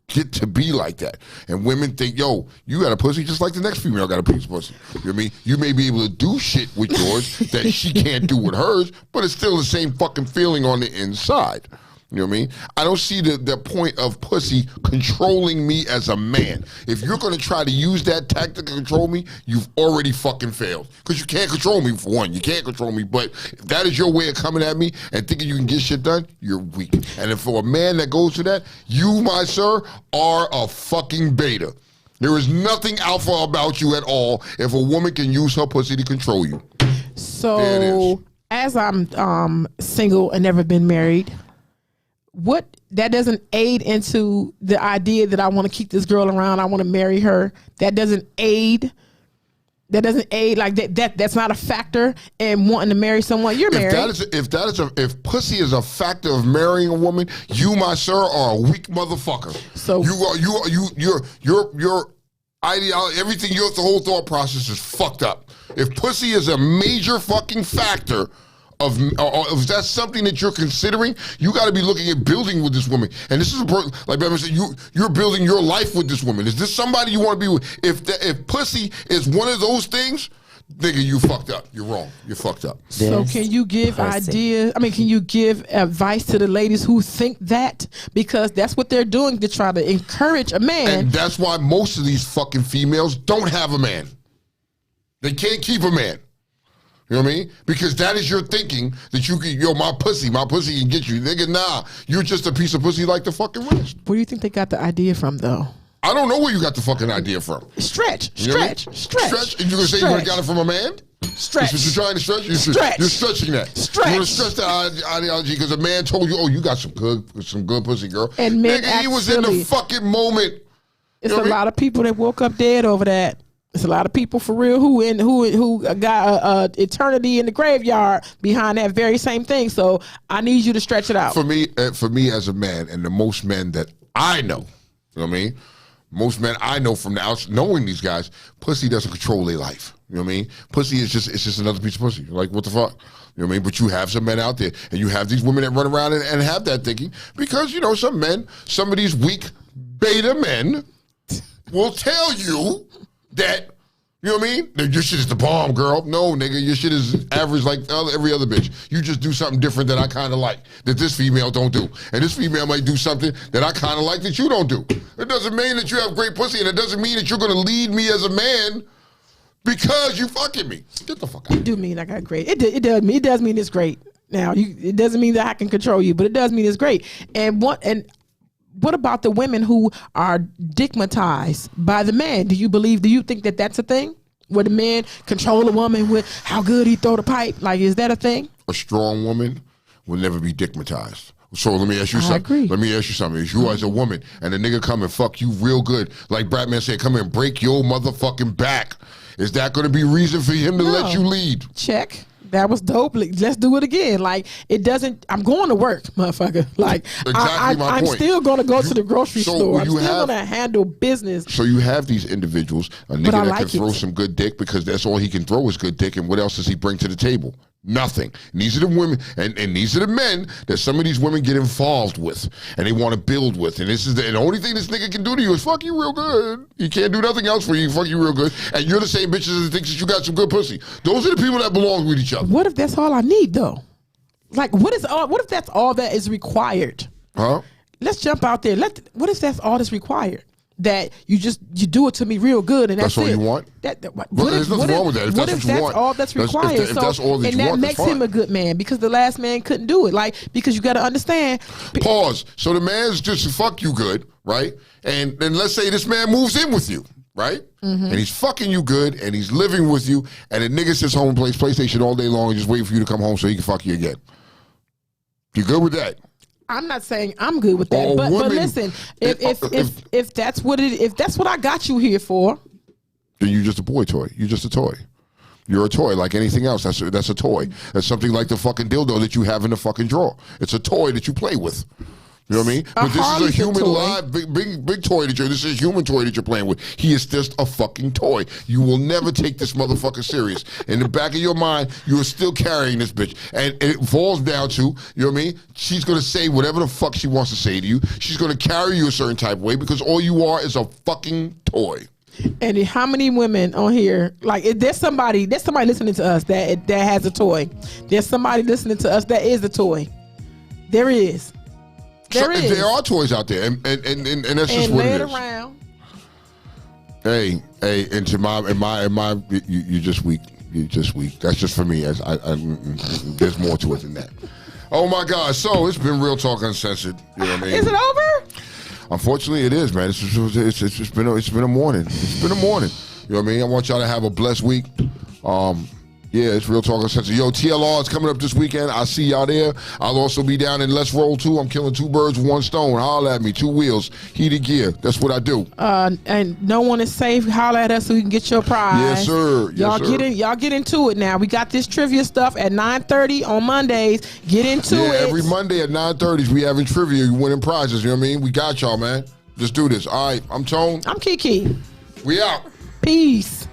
get to be like that. And women think, yo, you got a pussy just like the next female got a piece of pussy. You know what I mean? You may be able to do shit with yours that she can't do with hers, but it's still the same fucking feeling on the inside. You know what I mean? I don't see the point of pussy controlling me as a man. If you're going to try to use that tactic to control me, you've already fucking failed. Because you can't control me, for one. You can't control me. But if that is your way of coming at me and thinking you can get shit done, you're weak. And if for a man that goes to that, you, my sir, are a fucking beta. There is nothing alpha about you at all if a woman can use her pussy to control you. So, as I'm single and never been married, what that doesn't aid into the idea that I want to keep this girl around, I want to marry her. That doesn't aid like that. That's not a factor in wanting to marry someone. You're married. If pussy is a factor of marrying a woman, you, my sir, are a weak motherfucker. So your ideology, everything, the whole thought process is fucked up. If pussy is a major fucking factor if that's something that you're considering, you got to be looking at building with this woman. And this is like Batman said, you're building your life with this woman. Is this somebody you want to be with? If pussy is one of those things, nigga, you fucked up. You're wrong. You're fucked up. So can you give can you give advice to the ladies who think that? Because that's what they're doing to try to encourage a man. And that's why most of these fucking females don't have a man. They can't keep a man. You know what I mean? Because that is your thinking that you can, my pussy can get you. Nigga, nah, you're just a piece of pussy like the fucking rest. Where do you think they got the idea from, though? I don't know where you got the fucking idea from. Stretch. And you're going to say you would have got it from a man? Stretch. That's what you're trying to stretch? You're stretching that. Stretch. You want to stretch the ideology because a man told you, oh, you got some good pussy, girl. And men nigga, he was in the fucking moment. It's a lot of people that woke up dead over that. It's a lot of people for real who got eternity in the graveyard behind that very same thing. So I need you to stretch it out. For me as a man, and the most men that I know, you know what I mean? Most men I know from the outside, knowing these guys, pussy doesn't control their life. You know what I mean? Pussy is just another piece of pussy. Like, what the fuck? You know what I mean? But you have some men out there, and you have these women that run around and have that thinking, because, you know, some of these weak beta men will tell you that, you know what I mean? That your shit is the bomb, girl. No, nigga, your shit is average like every other bitch. You just do something different that I kind of like, that this female don't do. And this female might do something that I kind of like that you don't do. It doesn't mean that you have great pussy, and it doesn't mean that you're going to lead me as a man because you fucking me. Get the fuck out. It do mean I got great. It does mean it's great. Now, it doesn't mean that I can control you, but it does mean it's great. And what about the women who are digmatized by the man? Do you think that that's a thing? Where the man control a woman with how good he throw the pipe? Like, is that a thing? A strong woman will never be digmatized. So let me ask you something. Agree. Let me ask you something. If you as a woman and a nigga come and fuck you real good, like Bradman said, come and break your motherfucking back, is that going to be reason for him to let you lead? Check. That was dope. Let's do it again. Like, it doesn't. I'm going to work, motherfucker. Like, exactly I'm still going to go to the grocery store. I'm still going to handle business. So you have these individuals, a nigga that can throw some good dick, because that's all he can throw is good dick. And what else does he bring to the table? Nothing. And these are the women, and these are the men that some of these women get involved with, and they want to build with. And this is the only thing this nigga can do to you is fuck you real good. He can't do nothing else for you. Fuck you real good, and you're the same bitches that thinks that you got some good pussy. Those are the people that belong with each other. What if that's all I need, though? Like, what if that's all that is required? Huh? Let's jump out there. What if that's all that's required? That you do it to me real good, and that's all it. you want? There's nothing wrong with that. If What that's if that's all that's required? If that's all that you that want, makes him a good man, because the last man couldn't do it. Like, because you got to understand. Pause. So the man's just fuck you good, right? And then let's say this man moves in with you, right? Mm-hmm. And he's fucking you good, and he's living with you, and the nigga sits home and plays PlayStation all day long and just waiting for you to come home so he can fuck you again. You good with that? I'm not saying I'm good with that, but listen, if that's what I got you here for, then you're just a boy toy. You're just a toy. You're a toy like anything else. That's a toy. That's something like the fucking dildo that you have in the fucking drawer. It's a toy that you play with. You know what I mean? But this is a human live, big toy this is a human toy that you're playing with. He is just a fucking toy. You will never take this motherfucker serious. In the back of your mind, you are still carrying this bitch. And it falls down to, you know what I mean? She's going to say whatever the fuck she wants to say to you. She's going to carry you a certain type of way, because all you are is a fucking toy. And how many women on here, like, there's somebody listening to us that has a toy. There's somebody listening to us that is a toy. There is. There are toys out there, and that's just what it is. Around. Hey, and to my, you're just weak. You're just weak. That's just for me. There's more to it than that. Oh my God! So it's been Real Talk Uncensored. You know what I mean? Is it over? Unfortunately, it is, man. It's been a morning. It's been a morning. You know what I mean? I want y'all to have a blessed week. Yeah, it's Real Talk Uncensored. Yo, TLR is coming up this weekend. I'll see y'all there. I'll also be down in Let's Roll 2. I'm killing 2 birds with 1 stone. Holla at me. 2 wheels. Heated gear. That's what I do. And no one is safe. Holla at us so we can get your prize. Yes, sir. Y'all get into it now. We got this trivia stuff at 9:30 on Mondays. Get into it. Every Monday at 9:30 we having trivia. You winning prizes. You know what I mean? We got y'all, man. Just do this. All right. I'm Tone. I'm Kiki. We out. Peace.